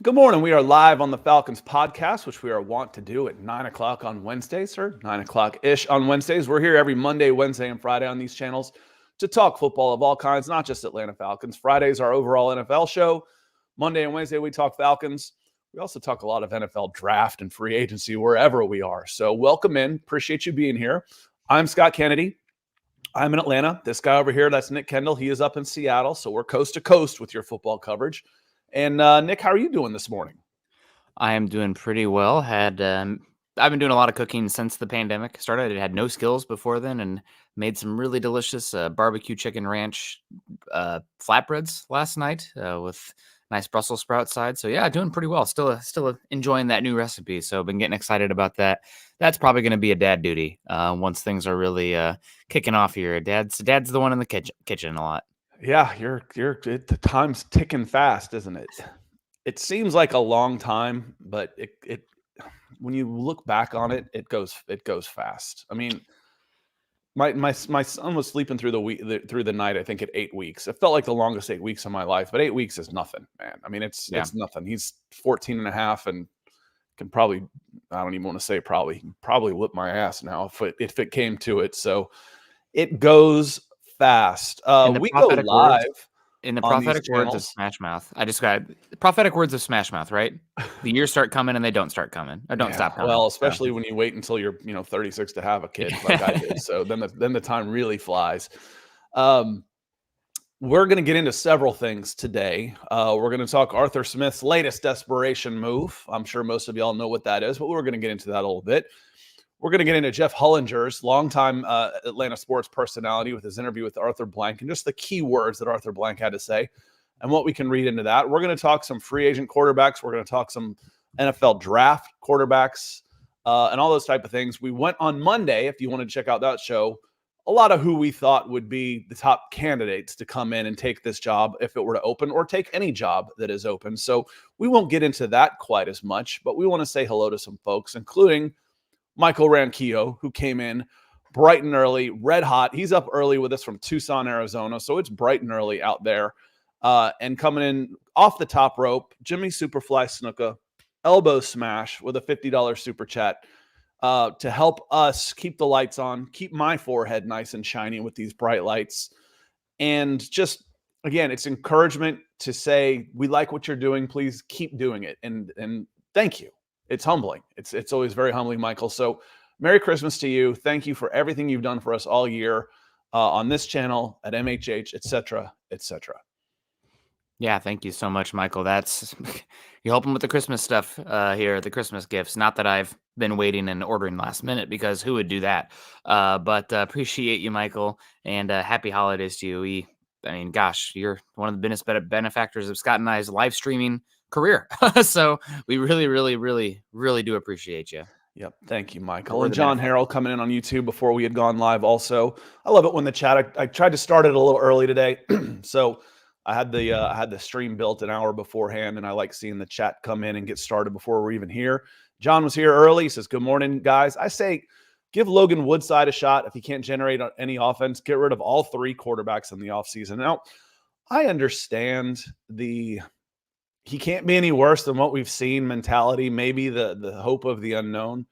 Good morning. We are live on the Falcons Podcast, which we are wont to do at 9 o'clock on Wednesdays, or 9 o'clock-ish on Wednesdays. We're here every Monday, Wednesday, and Friday on these channels to talk football of all kinds, not just Atlanta Falcons. Friday's our overall NFL show. Monday and Wednesday, we talk Falcons. We also talk a lot of NFL draft and free agency wherever we are. So welcome in. Appreciate you being here. I'm Scott Kennedy. I'm in Atlanta. This guy over here, that's Nick Kendall. He is up in Seattle. So we're coast to coast with your football coverage. And Nick, how are you doing this morning? I am doing pretty well. I've been doing a lot of cooking since the pandemic started. I had no skills before then, and made some really delicious barbecue chicken ranch flatbreads last night with nice Brussels sprout side. So yeah, doing pretty well. Still enjoying that new recipe. So I've been getting excited about that. That's probably going to be a dad duty once things are really kicking off here. Dad's the one in the kitchen a lot. Yeah, the time's ticking fast, isn't it? It seems like a long time, but it when you look back on it, it goes fast. I mean, my son was sleeping through the night, I think at 8 weeks. It felt like the longest 8 weeks of my life, but 8 weeks is nothing, man. I mean, it's nothing. He's 14 and a half and can probably, I don't even want to say probably, he can probably whip my ass now if it came to it. So it goes fast. We go live in the on these prophetic words of channels. Smash Mouth. I described the prophetic words of Smash Mouth, right? The years start coming and they don't start coming. Or don't stop coming. Well, especially when you wait until you're 36 to have a kid like I did. So then the time really flies. We're going to get into several things today. We're going to talk Arthur Smith's latest desperation move. I'm sure most of y'all know what that is, but we're going to get into that a little bit. We're going to get into Jeff Hullinger's longtime Atlanta sports personality with his interview with Arthur Blank and just the key words that Arthur Blank had to say and what we can read into that. We're going to talk some free agent quarterbacks. We're going to talk some NFL draft quarterbacks and all those type of things. We went on Monday, if you want to check out that show, a lot of who we thought would be the top candidates to come in and take this job if it were to open, or take any job that is open. So we won't get into that quite as much, but we want to say hello to some folks, including Michael Ranquillo, who came in bright and early, red hot. He's up early with us from Tucson, Arizona, so it's bright and early out there. And coming in off the top rope, Jimmy Superfly Snuka, elbow smash with a $50 super chat to help us keep the lights on, keep my forehead nice and shiny with these bright lights. And just, again, it's encouragement to say, we like what you're doing. Please keep doing it. And thank you. It's humbling. It's always very humbling, Michael. So Merry Christmas to you. Thank you for everything you've done for us all year on this channel, at MHH, et cetera, et cetera. Yeah, thank you so much, Michael. You're helping with the Christmas stuff here, the Christmas gifts. Not that I've been waiting and ordering last minute, because who would do that? But appreciate you, Michael, and happy holidays to you. Gosh, you're one of the biggest benefactors of Scott and I's live streaming career. So we really, really, really, really do appreciate you. Yep. Thank you, Michael. And John Harrell coming in on YouTube before we had gone live also. I love it when the chat, I tried to start it a little early today. So I had the stream built an hour beforehand, and I like seeing the chat come in and get started before we're even here. John was here early. He says, good morning, guys. I say, give Logan Woodside a shot. If he can't generate any offense, get rid of all three quarterbacks in the offseason. Now, I understand he can't be any worse than what we've seen mentality, maybe the hope of the unknown.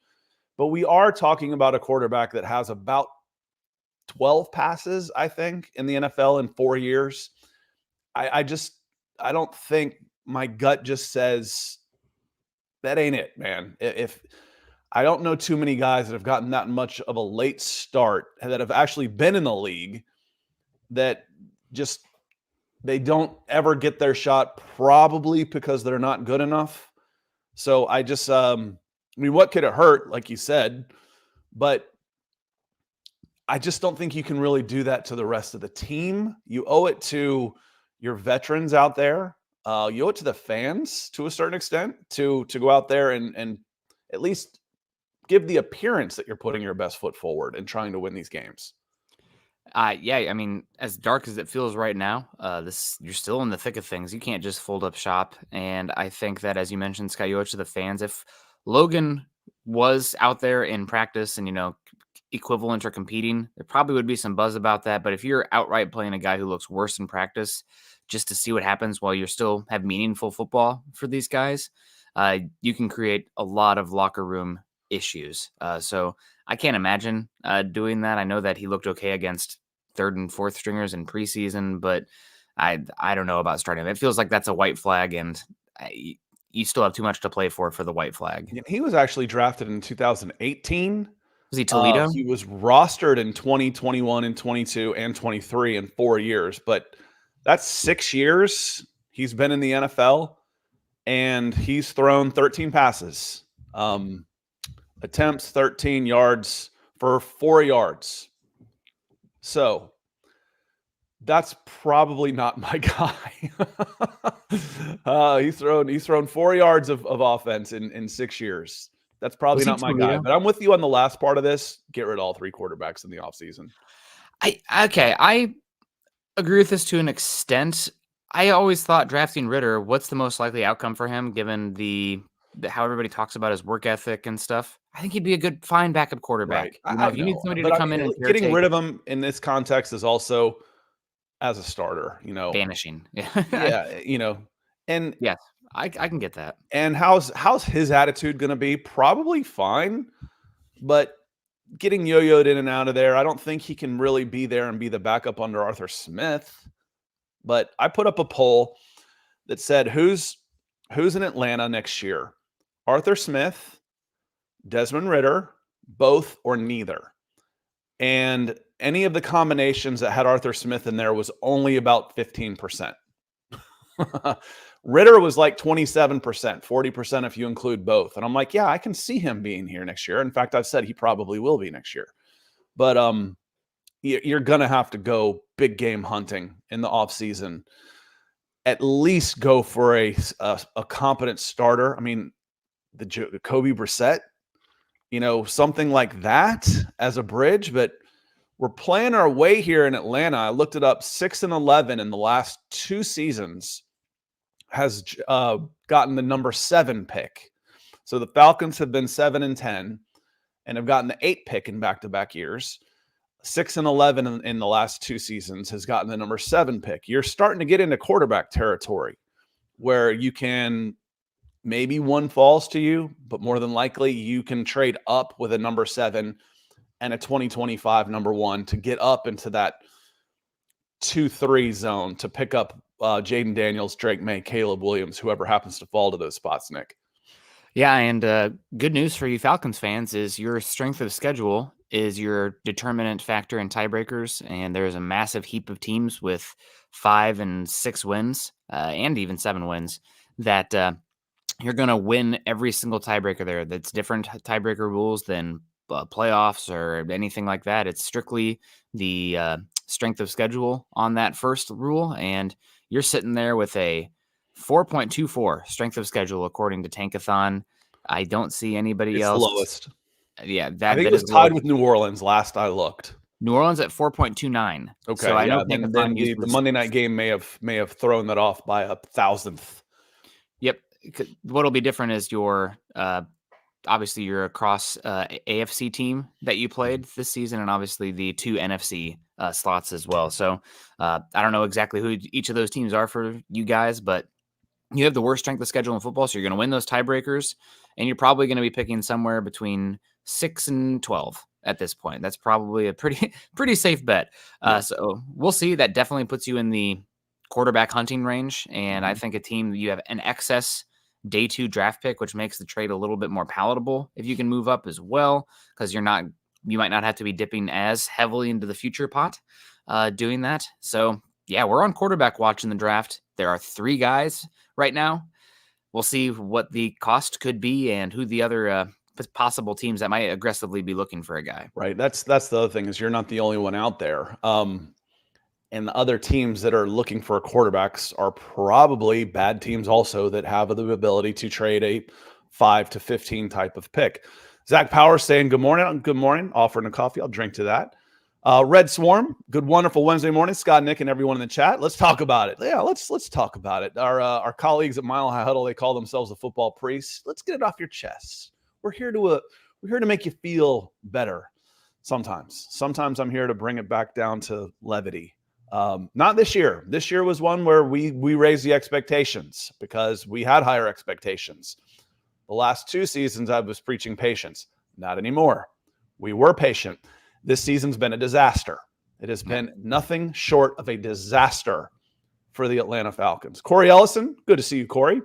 But we are talking about a quarterback that has about 12 passes, I think, in the NFL in 4 years. I don't think, my gut just says that ain't it, man. If I don't know too many guys that have gotten that much of a late start that have actually been in the league that just, they don't ever get their shot, probably because they're not good enough. So I just, what could it hurt, like you said? But I just don't think you can really do that to the rest of the team. You owe it to your veterans out there. You owe it to the fans to a certain extent to go out there and at least give the appearance that you're putting your best foot forward and trying to win these games. Yeah, as dark as it feels right now, you're still in the thick of things. You can't just fold up shop. And I think that, as you mentioned, Scott, you owe it to the fans. If Logan was out there in practice and, equivalent or competing, there probably would be some buzz about that. But if you're outright playing a guy who looks worse in practice, just to see what happens while you still have meaningful football for these guys, you can create a lot of locker room issues. So I can't imagine doing that. I know that he looked okay against third and fourth stringers in preseason, but I don't know about starting him. It feels like that's a white flag, and you still have too much to play for the white flag. Yeah, he was actually drafted in 2018. Was he Toledo? He was rostered in 2021 and 22 and 23 in 4 years, but that's 6 years he's been in the NFL, and he's thrown 13 passes. Attempts 13 yards for 4 yards. So that's probably not my guy. He's thrown 4 yards of offense in 6 years. That's probably not my guy. But I'm with you on the last part of this. Get rid of all 3 quarterbacks in the offseason. I agree with this to an extent. I always thought drafting Ritter, what's the most likely outcome for him, given how everybody talks about his work ethic and stuff? I think he'd be a fine backup quarterback. Right. If you need somebody to come in and getting rid of him in this context is also as a starter, vanishing. Yeah, and yes, I can get that. And how's his attitude going to be? Probably fine, but getting yo-yoed in and out of there, I don't think he can really be there and be the backup under Arthur Smith. But I put up a poll that said who's in Atlanta next year? Arthur Smith, Desmond Ritter, both or neither. And any of the combinations that had Arthur Smith in there was only about 15%. Ritter was like 27%, 40% if you include both. And I'm like, yeah, I can see him being here next year. In fact, I've said he probably will be next year. But you're going to have to go big game hunting in the offseason. At least go for a competent starter. I mean, the Kobe Brissett, something like that as a bridge. But we're playing our way here in Atlanta. I looked it up. 6-11 in the last 2 seasons has gotten the number 7 pick. So the Falcons have been 7-10 and have gotten the 8 pick in back-to-back years. 6-11 in the last 2 seasons has gotten the number 7 pick. You're starting to get into quarterback territory where you can, maybe one falls to you, but more than likely you can trade up with a number 7 and a 2025 number 1 to get up into that 2-3 zone to pick up Jaden Daniels, Drake May, Caleb Williams, whoever happens to fall to those spots, Nick. Yeah, and good news for you Falcons fans is your strength of schedule is your determinant factor in tiebreakers, and there's a massive heap of teams with 5 and 6 wins, and even 7 wins, that you're going to win every single tiebreaker there. That's different tiebreaker rules than playoffs or anything like that. It's strictly the strength of schedule on that first rule, and you're sitting there with a 4.24 strength of schedule according to Tankathon. I don't see anybody else. The lowest. Yeah, I think it was tied with New Orleans last I looked. New Orleans at 4.29. Okay, so I know then the Monday night game may have thrown that off by 1,000th. Yep. What'll be different is your obviously your across AFC team that you played this season, and obviously the 2 NFC slots as well. So I don't know exactly who each of those teams are for you guys, but you have the worst strength of schedule in football, so you're going to win those tiebreakers, and you're probably going to be picking somewhere between 6 and 12 at this point. That's probably a pretty safe bet. So we'll see. That definitely puts you in the quarterback hunting range, and I think a team you have an excess day 2 draft pick, which makes the trade a little bit more palatable if you can move up as well, because you might not have to be dipping as heavily into the future pot doing that. So yeah, we're on quarterback watch in the draft. There are 3 guys right now. We'll see what the cost could be and who the other possible teams that might aggressively be looking for a guy. Right. That's the other thing, is you're not the only one out there. And the other teams that are looking for quarterbacks are probably bad teams also that have the ability to trade a 5 to 15 type of pick. Zach Powers saying good morning. Good morning. Offering a coffee. I'll drink to that. Red Swarm, good, wonderful Wednesday morning. Scott, Nick, and everyone in the chat. Let's talk about it. Yeah, let's talk about it. Our colleagues at Mile High Huddle, they call themselves the football priests. Let's get it off your chests. We're here to make you feel better. Sometimes I'm here to bring it back down to levity. Not this year. This year was one where we raised the expectations because we had higher expectations. The last 2 seasons, I was preaching patience. Not anymore. We were patient. This season's been a disaster. It has been nothing short of a disaster for the Atlanta Falcons. Corey Ellison, good to see you, Corey.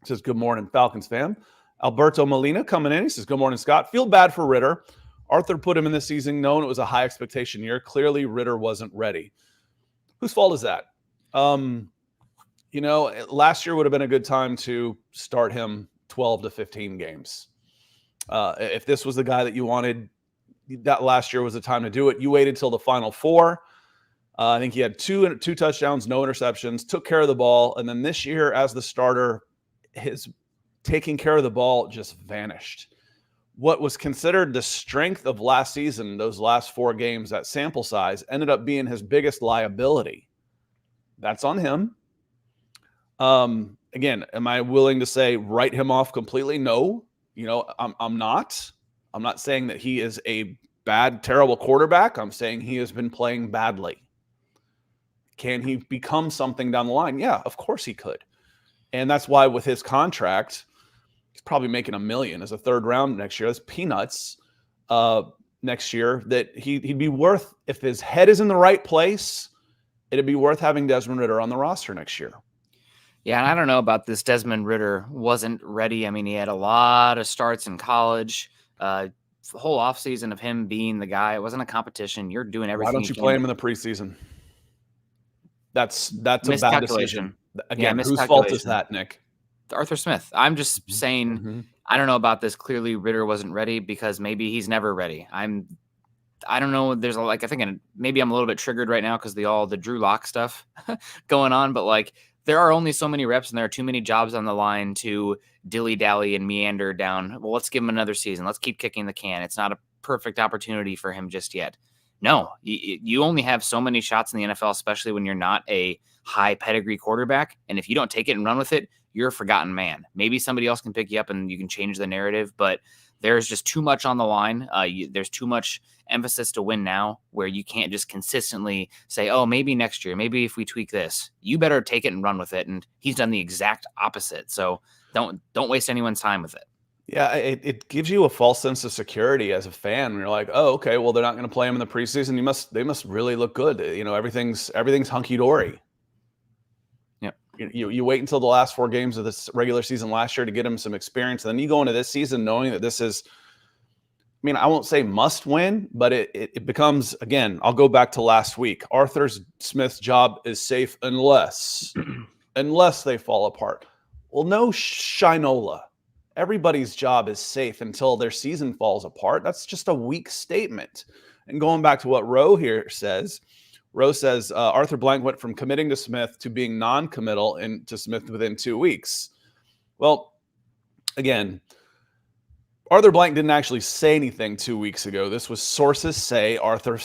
Says, good morning, Falcons fan. Alberto Molina coming in. He says, good morning, Scott. Feel bad for Ritter. Arthur put him in this season knowing it was a high expectation year. Clearly, Ritter wasn't ready. Whose fault is that? Last year would have been a good time to start him 12 to 15 games. If this was the guy that you wanted, that last year was the time to do it. You waited till the final 4. I think he had two touchdowns, no interceptions, took care of the ball. And then this year as the starter, his taking care of the ball just vanished. What was considered the strength of last season, those last 4 games, that sample size, ended up being his biggest liability. That's on him. Again, am I willing to say write him off completely? No. I'm not. I'm not saying that he is a bad, terrible quarterback. I'm saying he has been playing badly. Can he become something down the line? Yeah, of course he could. And that's why with his contract, he's probably making $1 million as a 3rd round next year. That's peanuts next year. That he'd be worth, if his head is in the right place, it'd be worth having Desmond Ritter on the roster next year. Yeah, and I don't know about this. Desmond Ritter wasn't ready. I mean, he had a lot of starts in college. The whole offseason of him being the guy, it wasn't a competition. You're doing everything. Why don't you play him in the preseason? That's a bad decision. Again, whose fault is that, Nick? Arthur Smith. I'm just saying, I don't know about this. Clearly, Ritter wasn't ready because maybe he's never ready. I don't know. There's maybe I'm a little bit triggered right now because the Drew Lock stuff going on, but there are only so many reps and there are too many jobs on the line to dilly-dally and meander down. Well, let's give him another season. Let's keep kicking the can. It's not a perfect opportunity for him just yet. No, you only have so many shots in the NFL, especially when you're not a high pedigree quarterback. And if you don't take it and run with it, you're a forgotten man. Maybe somebody else can pick you up and you can change the narrative, but there's just too much on the line. There's too much emphasis to win now where you can't just consistently say, oh, maybe next year, maybe if we tweak this. You better take it and run with it. And he's done the exact opposite. So don't waste anyone's time with it. Yeah, it gives you a false sense of security as a fan. You're like, oh, okay, well, they're not going to play him in the preseason. They must really look good. Everything's hunky dory. Yep. You wait until the last 4 games of this regular season last year to get him some experience. And then you go into this season knowing that this is, I won't say must win, but it becomes, again, I'll go back to last week. Arthur Smith's job is safe unless they fall apart. Well, no shinola. Everybody's job is safe until their season falls apart. That's just a weak statement. And going back to what Roe here says, Arthur Blank went from committing to Smith to being non-committal to Smith within 2 weeks. Well, again, Arthur Blank didn't actually say anything 2 weeks ago. This was sources say Arthur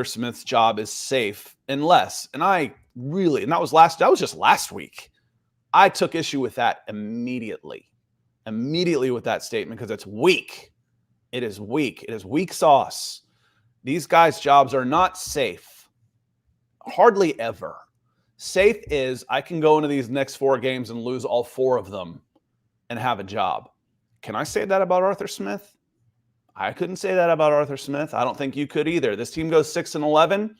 Smith's job is safe unless, and that was just last week. I took issue with that immediately with that statement because it's weak. It is weak. It is weak sauce. These guys' jobs are not safe. Hardly ever. Safe is I can go into these next 4 games and lose all 4 of them and have a job. Can I say that about Arthur Smith? I couldn't say that about Arthur Smith. I don't think you could either. This team goes 6-11.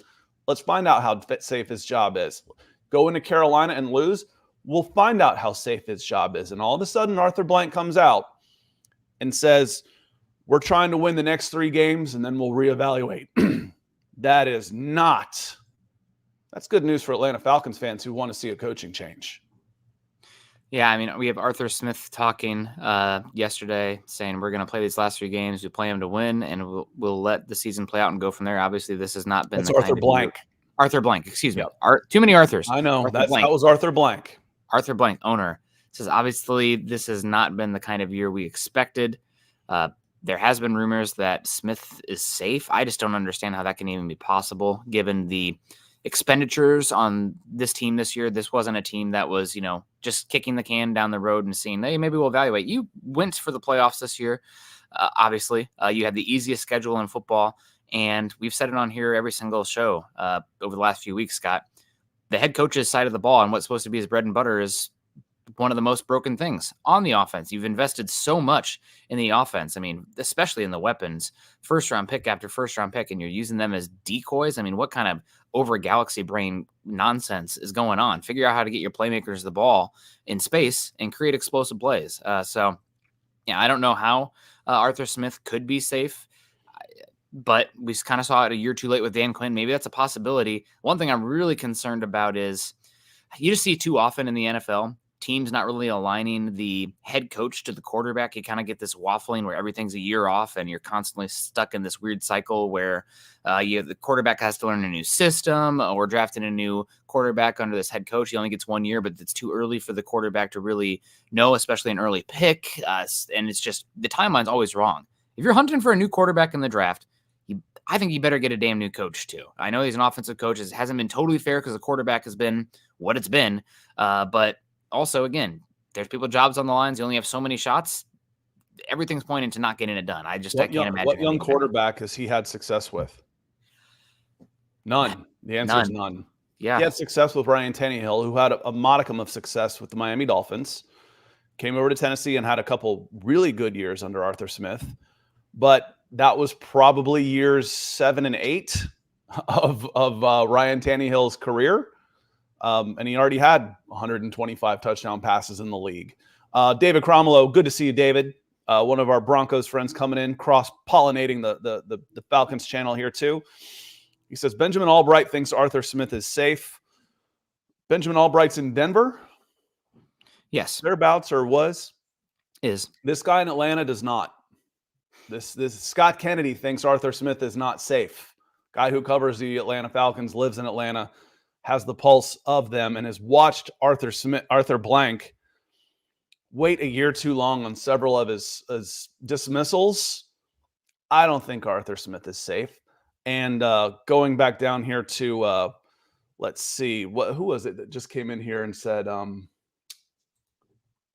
Let's find out how safe his job is. Go into Carolina and lose. We'll find out how safe his job is. And all of a sudden, Arthur Blank comes out and says, we're trying to win the next 3 games, and then we'll reevaluate. That's good news for Atlanta Falcons fans who want to see a coaching change. Yeah, we have Arthur Smith talking yesterday saying we're going to play these last 3 games. We play them to win, and we'll let the season play out and go from there. Obviously, this has not been That's Arthur Blank. Arthur Blank, excuse me. Too many Arthurs. I know. That was Arthur Blank. Arthur Blank, owner, says, obviously, this has not been the kind of year we expected. There has been rumors that Smith is safe. I just don't understand how that can even be possible, given the expenditures on this team this year. This wasn't a team that was, just kicking the can down the road and saying, hey, maybe we'll evaluate. You went for the playoffs this year. Obviously, you had the easiest schedule in football. And we've said it on here every single show over the last few weeks, Scott. The head coach's side of the ball and what's supposed to be his bread and butter is one of the most broken things on the offense. You've invested so much in the offense. I mean, especially in the weapons, first round pick after first round pick, and you're using them as decoys. I mean, what kind of over galaxy brain nonsense is going on? Figure out how to get your playmakers the ball in space and create explosive plays. So yeah, I don't know how Arthur Smith could be safe, but we kind of saw it a year too late with Dan Quinn. Maybe that's a possibility. One thing I'm really concerned about is you just see too often in the NFL, teams not really aligning the head coach to the quarterback. You kind of get this waffling where everything's a year off and you're constantly stuck in this weird cycle where the quarterback has to learn a new system or drafting a new quarterback under this head coach. He only gets 1 year, but it's too early for the quarterback to really know, especially an early pick. And it's just the timeline's always wrong. If you're hunting for a new quarterback in the draft, I think you better get a damn new coach too. I know he's an offensive coach. It hasn't been totally fair because the quarterback has been what it's been. But also, again, there's people jobs on the lines. You only have so many shots. Everything's pointing to not getting it done. I can't imagine. What young quarterback has he had success with? None. The answer is none. Yeah. He had success with Ryan Tannehill, who had a modicum of success with the Miami Dolphins, came over to Tennessee and had a couple really good years under Arthur Smith. But that was probably years 7 and 8 of Ryan Tannehill's career. And he already had 125 touchdown passes in the league. David Cromwell, good to see you, David. One of our Broncos friends coming in, cross-pollinating the Falcons channel here too. He says, Benjamin Albright thinks Arthur Smith is safe. Benjamin Albright's in Denver? Yes. Thereabouts or was? Is. This guy in Atlanta does not. This Scott Kennedy thinks Arthur Smith is not safe. Guy who covers the Atlanta Falcons, lives in Atlanta, has the pulse of them, and has watched Arthur Blank wait a year too long on several of his dismissals. I don't think Arthur Smith is safe. And going back down here to, let's see, who was it that just came in here and said,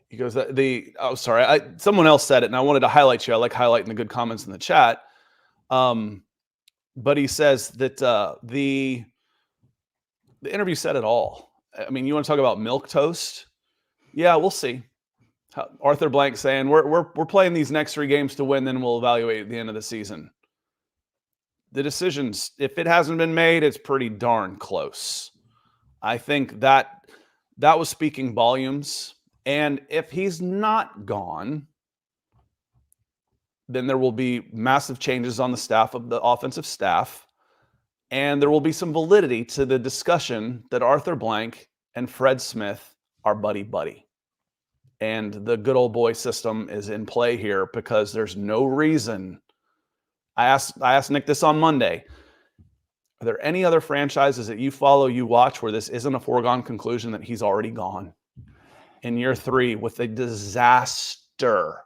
he goes, someone else said it, and I wanted to highlight you. I like highlighting the good comments in the chat. But he says that the interview said it all. I mean, you want to talk about milquetoast? Yeah, we'll see. Arthur Blank saying we're playing these next 3 games to win, then we'll evaluate at the end of the season. The decisions, if it hasn't been made, it's pretty darn close. I think that was speaking volumes. And if he's not gone, then there will be massive changes on the staff of the offensive staff. And there will be some validity to the discussion that Arthur Blank and Fred Smith are buddy-buddy. And the good old boy system is in play here because there's no reason. I asked Nick this on Monday. Are there any other franchises that you follow, you watch, where this isn't a foregone conclusion that he's already gone in year 3 with a disaster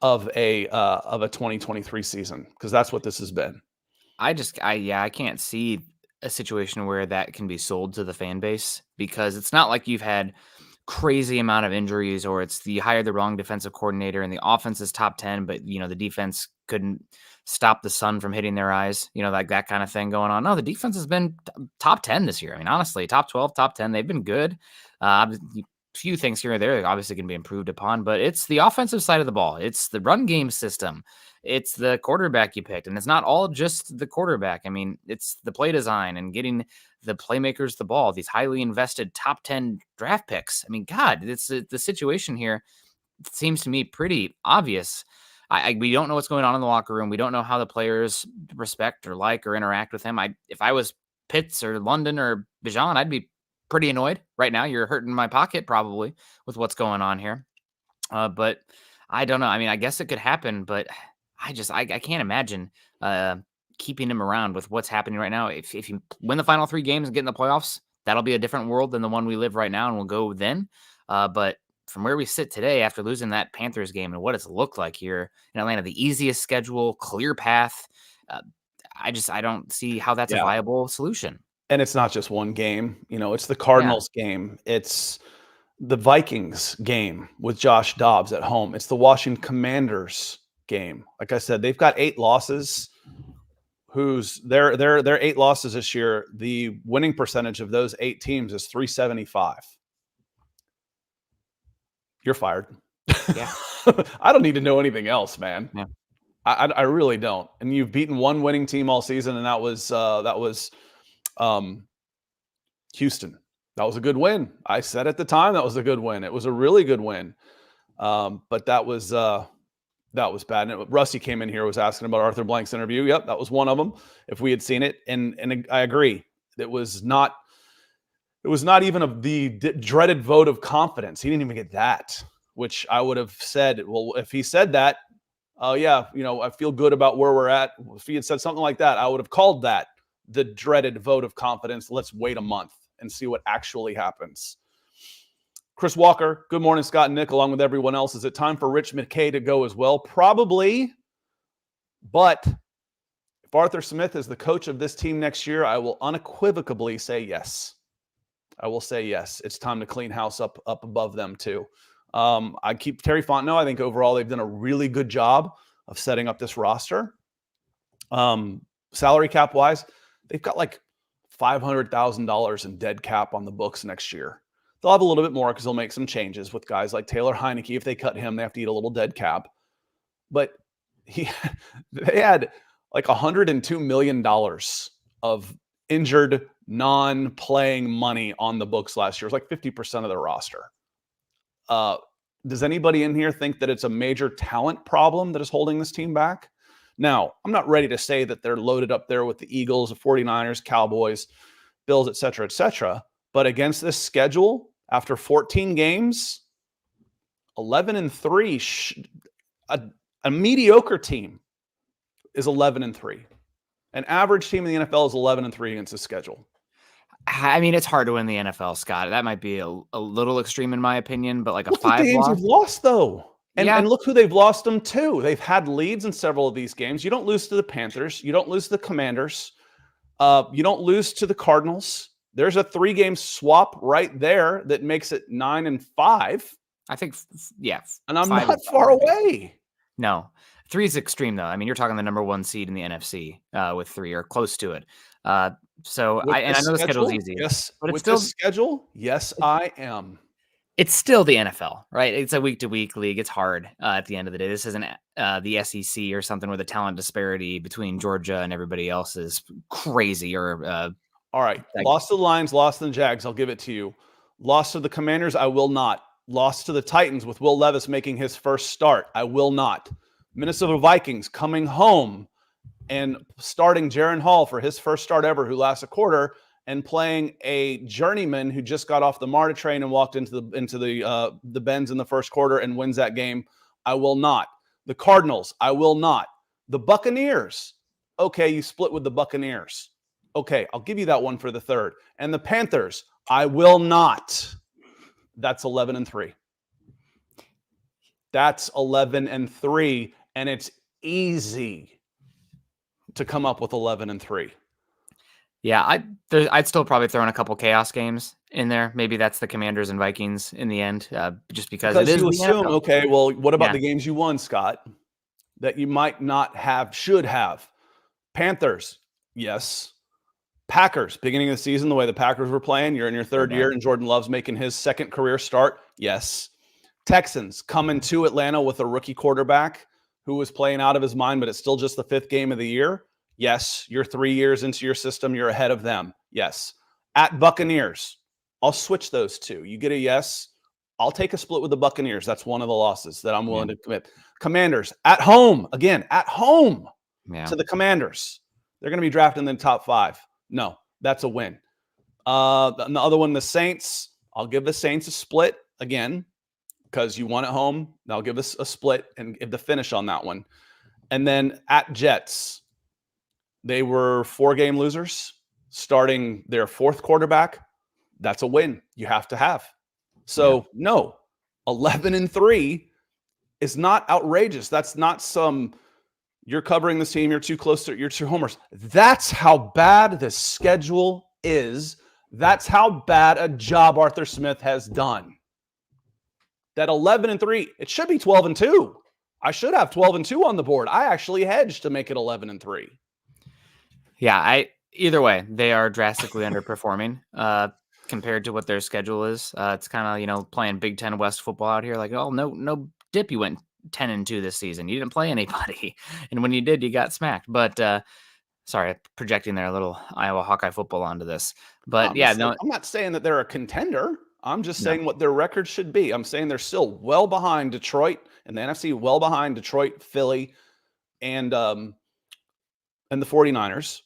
of a 2023 season? Because that's what this has been. I can't see a situation where that can be sold to the fan base, because it's not like you've had crazy amount of injuries or it's you hired the wrong defensive coordinator and the offense is top 10, but the defense couldn't stop the sun from hitting their eyes, like that kind of thing going on. No, the defense has been top 10 this year. I mean, honestly, top 12, top 10, they've been good. Few things here or there obviously can be improved upon, but it's the offensive side of the ball. It's the run game system. It's the quarterback you picked, and it's not all just the quarterback. I mean, it's the play design and getting the playmakers the ball, these highly invested top 10 draft picks. I mean, God, it's the situation here seems to me pretty obvious. We don't know what's going on in the locker room. We don't know how the players respect or like or interact with him. If I was Pitts or London or Bijan, I'd be pretty annoyed right now. You're hurting my pocket probably with what's going on here. But I don't know. I mean, I guess it could happen, but I can't imagine keeping him around with what's happening right now. If you win the final 3 games and get in the playoffs, that'll be a different world than the one we live right now, and we'll go then. But from where we sit today after losing that Panthers game and what it's looked like here in Atlanta, the easiest schedule, clear path, I don't see how that's a viable solution. And it's not just one game. It's the Cardinals game. It's the Vikings game with Josh Dobbs at home. It's the Washington Commanders game. Like I said, they've got 8 losses. Their 8 losses this year, the winning percentage of those 8 teams is .375. You're fired. Yeah. I don't need to know anything else, man. Yeah. I really don't. And you've beaten one winning team all season, and that was Houston. That was a good win. I said at the time that was a good win. It was a really good win. But that was bad. And Rusty came in here, was asking about Arthur Blank's interview. Yep, that was one of them. If we had seen it, and I agree, it was not even the dreaded vote of confidence. He didn't even get that, which I would have said, well, if he said that, oh yeah, I feel good about where we're at. If he had said something like that, I would have called that the dreaded vote of confidence. Let's wait a month and see what actually happens. Chris Walker, good morning, Scott and Nick, along with everyone else. Is it time for Rich McKay to go as well? Probably, but if Arthur Smith is the coach of this team next year, I will unequivocally say yes. I will say yes. It's time to clean house up above them too. I keep Terry Fontenot. I think overall they've done a really good job of setting up this roster. Salary cap wise, they've got like $500,000 in dead cap on the books next year. They'll have a little bit more because they'll make some changes with guys like Taylor Heineke. If they cut him, they have to eat a little dead cap. But they had like $102 million of injured, non-playing money on the books last year. It was like 50% of their roster. Does anybody in here think that it's a major talent problem that is holding this team back? Now, I'm not ready to say that they're loaded up there with the Eagles, the 49ers, Cowboys, Bills, et cetera, but against this schedule, after 14 games, 11-3, a mediocre team is 11-3. An average team in the NFL is 11-3 against the schedule. I mean, it's hard to win the NFL, Scott. That might be a little extreme in my opinion, but like look a 5 what the games loss. you've lost, though. And, yeah. And look who they've lost them to. They've had leads in several of these games. You don't lose to the Panthers. You don't lose to the Commanders. You don't lose to the Cardinals. There's a 3-game swap right there that makes it 9-5. I think, yeah. And I'm not far away. No. 3 is extreme, though. I mean, you're talking the number 1 seed in the NFC with 3 or close to it. So I know the schedule's easy. Yes, but with the schedule, yes, I am. It's still the NFL, right? It's a week-to-week league. It's hard at the end of the day. This isn't the SEC or something where the talent disparity between Georgia and everybody else is crazy. Or all right, lost to the Lions, lost to the Jags. I'll give it to you. Lost to the Commanders. I will not. Lost to the Titans with Will Levis making his first start. I will not. Minnesota Vikings coming home and starting Jaron Hall for his first start ever, who lasts a quarter, and playing a journeyman who just got off the MARTA train and walked into the bends in the first quarter and wins that game. I will not. The Cardinals, I will not. The Buccaneers, okay, you split with the Buccaneers. Okay, I'll give you that one for the third. And the Panthers, I will not. That's 11-3. That's 11-3, and it's easy to come up with 11-3. Yeah, I'd still probably throw in a couple chaos games in there. Maybe that's the Commanders and Vikings in the end, just because it is you the assume, NFL. okay, well, what about the games you won, Scott, that you might not have, should have? Panthers, yes. Packers, beginning of the season, the way the Packers were playing, you're in your third year, and Jordan Love's making his second career start, yes. Texans coming to Atlanta with a rookie quarterback who was playing out of his mind, but it's still just the 5th game of the year. Yes, you're 3 years into your system. You're ahead of them. Yes. At Buccaneers, I'll switch those two. You get a yes. I'll take a split with the Buccaneers. That's one of the losses that I'm willing to commit. Commanders, at home. Again, at home to the Commanders. They're going to be drafted in the top 5. No, that's a win. The other one, the Saints, I'll give the Saints a split again because you won at home. I'll give us a split and give the finish on that one. And then at Jets, they were 4-game losers, starting their 4th quarterback. That's a win you have to have. So, no, 11-3 is not outrageous. That's not some, you're covering this team, you're too close to, you're 2 homers. That's how bad the schedule is. That's how bad a job Arthur Smith has done. That 11-3, it should be 12-2. I should have 12-2 on the board. I actually hedged to make it 11-3. Yeah, either way, they are drastically underperforming compared to what their schedule is. It's kind of, playing Big Ten West football out here. Like, oh, no dip. You went 10-2 this season. You didn't play anybody. And when you did, you got smacked. But sorry, projecting their little Iowa Hawkeye football onto this. But I'm not saying that they're a contender. I'm just saying what their record should be. I'm saying they're still well behind Detroit and the NFC, well behind Detroit, Philly, and the 49ers.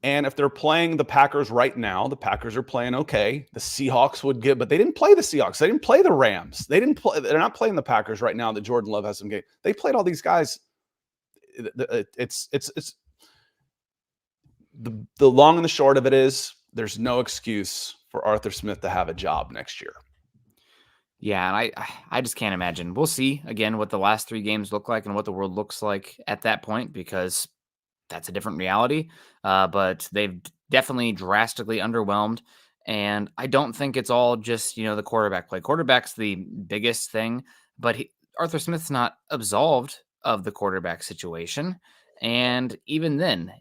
And if they're playing the Packers right now, the Packers are playing okay. The Seahawks would get, but they didn't play the Seahawks. They didn't play the Rams. They're not playing the Packers right now that Jordan Love has some game. They played all these guys. It's the long and the short of it is there's no excuse for Arthur Smith to have a job next year. Yeah, and I just can't imagine. We'll see, again, what the last 3 games look like and what the world looks like at that point, because that's a different reality. But they've definitely drastically underwhelmed. And I don't think it's all just, the quarterback play. Quarterback's the biggest thing, but Arthur Smith's not absolved of the quarterback situation. And even then,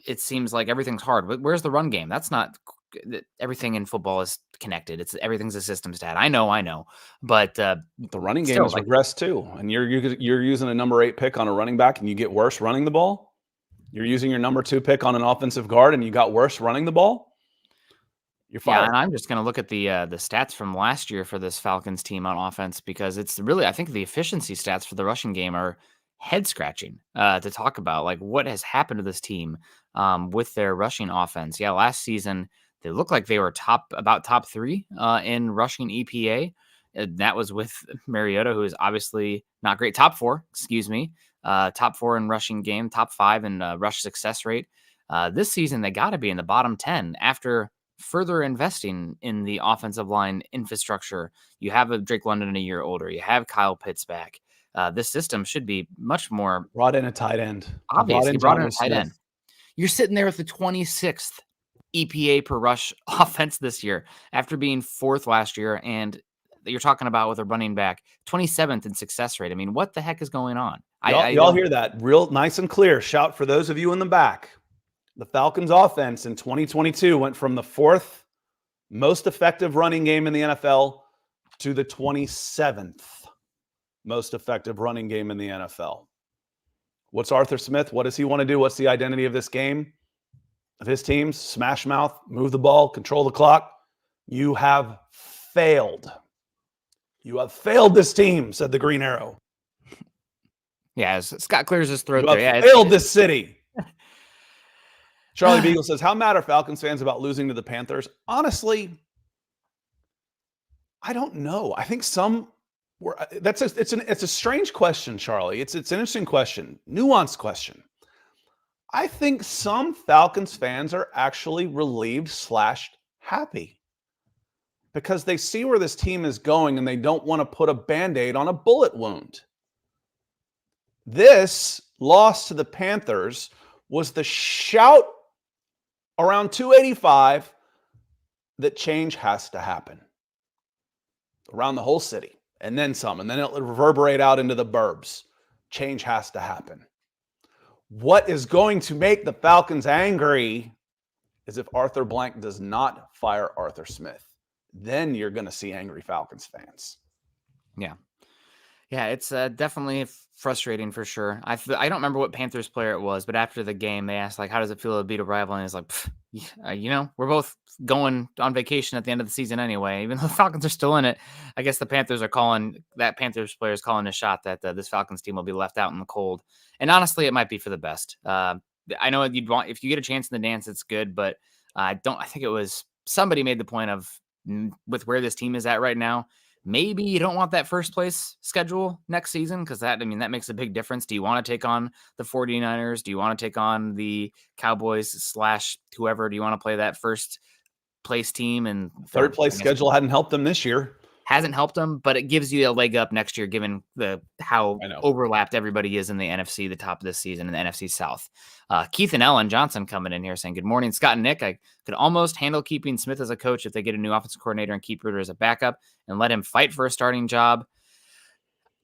it seems like everything's hard. But where's the run game? That's not everything in football is connected. Everything's a system stat. I know, but the running game has regressed too. And you're using a number 8 pick on a running back, and you get worse running the ball. You're using your number 2 pick on an offensive guard, and you got worse running the ball. You're fired. Yeah, and I'm just going to look at the stats from last year for this Falcons team on offense, because it's really, I think the efficiency stats for the rushing game are head scratching to talk about, like what has happened to this team with their rushing offense. Yeah, last season they looked like they were top 3 in rushing EPA. That was with Mariota, who is obviously not great. Top 4 in rushing game, top 5 in rush success rate. This season, they got to be in the bottom 10 after further investing in the offensive line infrastructure. You have a Drake London a year older. You have Kyle Pitts back. This system should be much more. Brought in a tight end. Obviously, brought in a tight end. You're sitting there with the 26th EPA per rush offense this year after being 4th last year. And you're talking about with a running back, 27th in success rate. I mean, what the heck is going on? Y'all hear that real nice and clear. Shout for those of you in the back. The Falcons offense in 2022 went from the 4th most effective running game in the NFL to the 27th most effective running game in the NFL. What's Arthur Smith? What does he want to do? What's the identity of this game? Of his teams? Smash mouth, move the ball, control the clock. You have failed. You have failed this team, said the Green Arrow. Yeah, Scott clears his throat you there. Have failed this city. Charlie Beagle says, how mad are Falcons fans about losing to the Panthers? Honestly, I don't know. I think some were. It's a strange question, Charlie. It's an interesting question, nuanced question. I think some Falcons fans are actually relieved / happy because they see where this team is going and they don't want to put a Band-Aid on a bullet wound. This loss to the Panthers was the shout around 285 that change has to happen around the whole city, and then some, and then it'll reverberate out into the burbs. Change has to happen. What is going to make the Falcons angry is if Arthur Blank does not fire Arthur Smith. Then you're going to see angry Falcons fans. Yeah, it's definitely frustrating for sure. I don't remember what Panthers player it was, but after the game, they asked, like, how does it feel to beat a rival? And he's like, we're both going on vacation at the end of the season anyway. Even though the Falcons are still in it, I guess the Panthers are Panthers player is calling a shot that this Falcons team will be left out in the cold. And honestly, it might be for the best. I know you'd want, if you get a chance in the dance, it's good, but I think it was somebody made the point of, with where this team is at right now, maybe you don't want that first place schedule next season, because that makes a big difference. Do you want to take on the 49ers? Do you want to take on the Cowboys / whoever? Do you want to play that first place team? And third place schedule hadn't helped them this year. Hasn't helped them, but it gives you a leg up next year, given how overlapped everybody is in the NFC, the top of this season, in the NFC South. Keith and Ellen Johnson coming in here saying, good morning, Scott and Nick. I could almost handle keeping Smith as a coach if they get a new offensive coordinator and keep Ritter as a backup and let him fight for a starting job.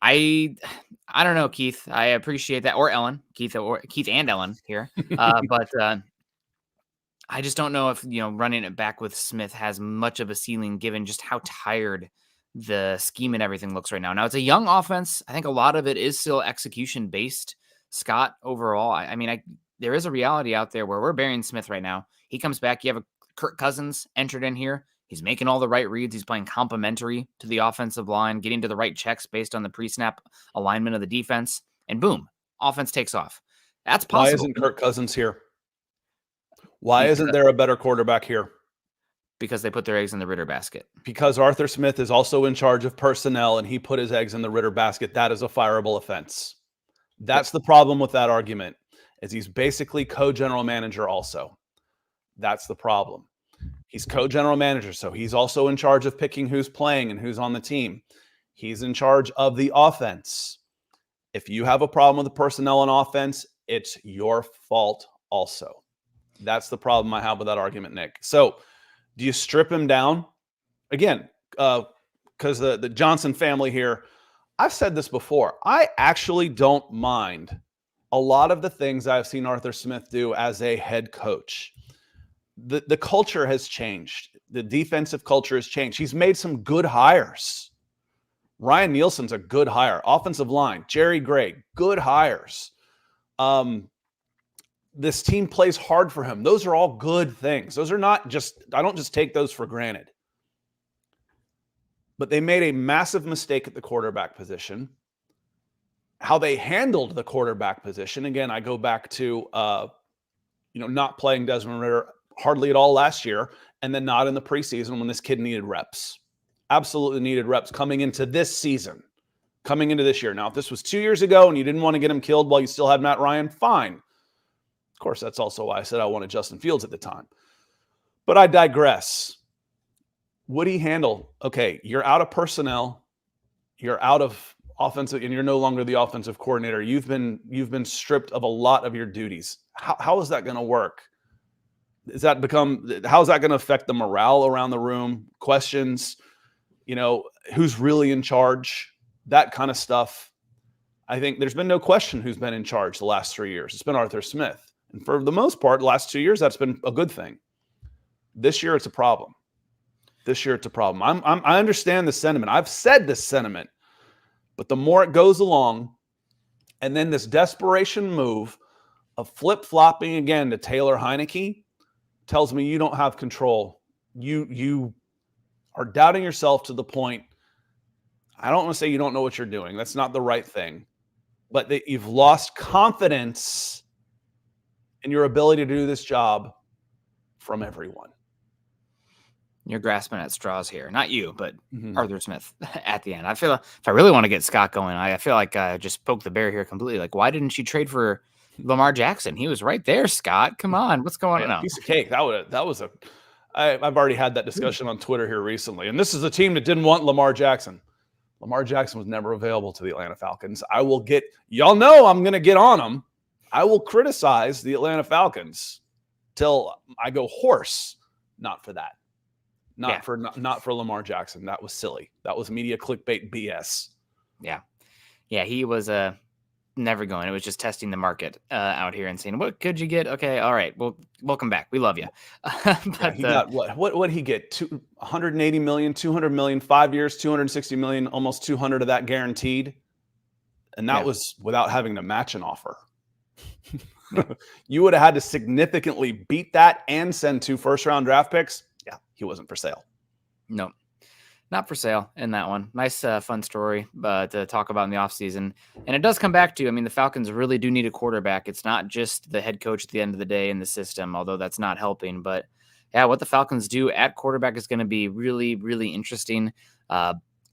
I don't know, Keith. I appreciate that, or Ellen, Keith and Ellen here. But I just don't know if running it back with Smith has much of a ceiling, given just how tired the scheme and everything looks right now. Now it's a young offense. I think a lot of it is still execution based. Scott, overall, I mean, there is a reality out there where we're burying Smith right now. He comes back. You have a Kirk Cousins entered in here. He's making all the right reads. He's playing complementary to the offensive line, getting to the right checks based on the pre-snap alignment of the defense, and boom, offense takes off. That's possible. Why isn't Kirk Cousins here? Why isn't there a better quarterback here? Because they put their eggs in the Ritter basket. Because Arthur Smith is also in charge of personnel, and he put his eggs in the Ritter basket. That is a fireable offense. That's the problem with that argument, is he's basically co-general manager also. That's the problem. He's co-general manager, so he's also in charge of picking who's playing and who's on the team. He's in charge of the offense. If you have a problem with the personnel on offense, it's your fault also. That's the problem I have with that argument, Nick. So do you strip him down? Again, because the Johnson family here, I've said this before. I actually don't mind a lot of the things I've seen Arthur Smith do as a head coach. The culture has changed. The defensive culture has changed. He's made some good hires. Ryan Nielsen's a good hire. Offensive line, Jerry Gray, good hires. This team plays hard for him. Those are all good things. Those are not just, I don't just take those for granted. But they made a massive mistake at the quarterback position. How they handled the quarterback position. Again, I go back to, not playing Desmond Ritter hardly at all last year, and then not in the preseason when this kid needed reps. Absolutely needed reps coming into this season, coming into this year. Now, if this was 2 years ago and you didn't want to get him killed while you still had Matt Ryan, fine. Of course, that's also why I said I wanted Justin Fields at the time. But I digress. Would he handle, okay, you're out of personnel, you're out of offensive, and you're no longer the offensive coordinator. You've been stripped of a lot of your duties. How is that going to work? How's that going to affect the morale around the room? Questions, who's really in charge? That kind of stuff. I think there's been no question who's been in charge the last 3 years. It's been Arthur Smith. And for the most part, the last 2 years, that's been a good thing. This year, it's a problem. I understand the sentiment. I've said this sentiment. But the more it goes along, and then this desperation move of flip-flopping again to Taylor Heineke tells me you don't have control. You are doubting yourself to the point, I don't want to say you don't know what you're doing. That's not the right thing. But that you've lost confidence in your ability to do this job from everyone. You're grasping at straws here. Not you, but Arthur Smith at the end. I feel if I really want to get Scott going, I feel like I just poked the bear here completely. Like, why didn't you trade for Lamar Jackson? He was right there, Scott. Come on. What's going on? Piece of cake. I've already had that discussion on Twitter here recently. And this is a team that didn't want Lamar Jackson. Lamar Jackson was never available to the Atlanta Falcons. Y'all know I'm going to get on them. I will criticize the Atlanta Falcons till I go hoarse. Not for that. Not for Lamar Jackson. That was silly. That was media clickbait BS. Yeah. He was never going. It was just testing the market out here and saying, what could you get? Okay. All right. Well, welcome back. We love you. But he got what did he get? 180 million, 200 million, 5 years, 260 million, almost 200 of that guaranteed. And that was without having to match an offer. You would have had to significantly beat that and send 2 first-round draft picks. Yeah, he wasn't for sale. No, not for sale in that one. Nice, fun story to talk about in the offseason. And it does come back to, the Falcons really do need a quarterback. It's not just the head coach at the end of the day in the system, although that's not helping. But, yeah, what the Falcons do at quarterback is going to be really, really interesting.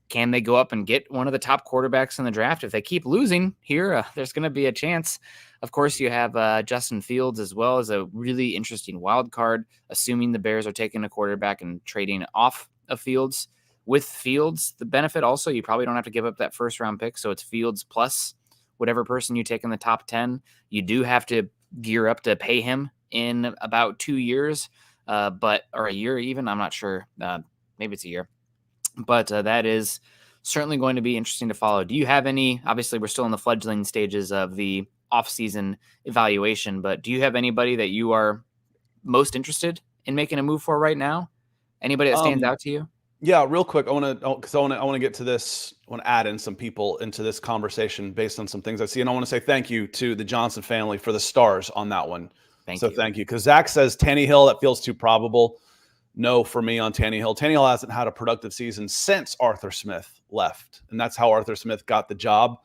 Can they go up and get one of the top quarterbacks in the draft? If they keep losing here, there's going to be a chance. Of course, you have Justin Fields as well as a really interesting wild card, assuming the Bears are taking a quarterback and trading off of Fields. With Fields, the benefit also, you probably don't have to give up that first-round pick, so it's Fields plus whatever person you take in the top 10. You do have to gear up to pay him in about 2 years, or a year even. I'm not sure. Maybe it's a year. But that is certainly going to be interesting to follow. Do you have any, obviously we're still in the fledgling stages of the offseason evaluation, but do you have anybody that you are most interested in making a move for right now? Anybody that stands out to you? Yeah, real quick, I want to get to this. I want to add in some people into this conversation based on some things I see, and I want to say thank you to the Johnson family for the stars on that one. Thank you. Because Zach says Tannehill, that feels too probable. No, for me on Tannehill. Tannehill hasn't had a productive season since Arthur Smith left, and that's how Arthur Smith got the job.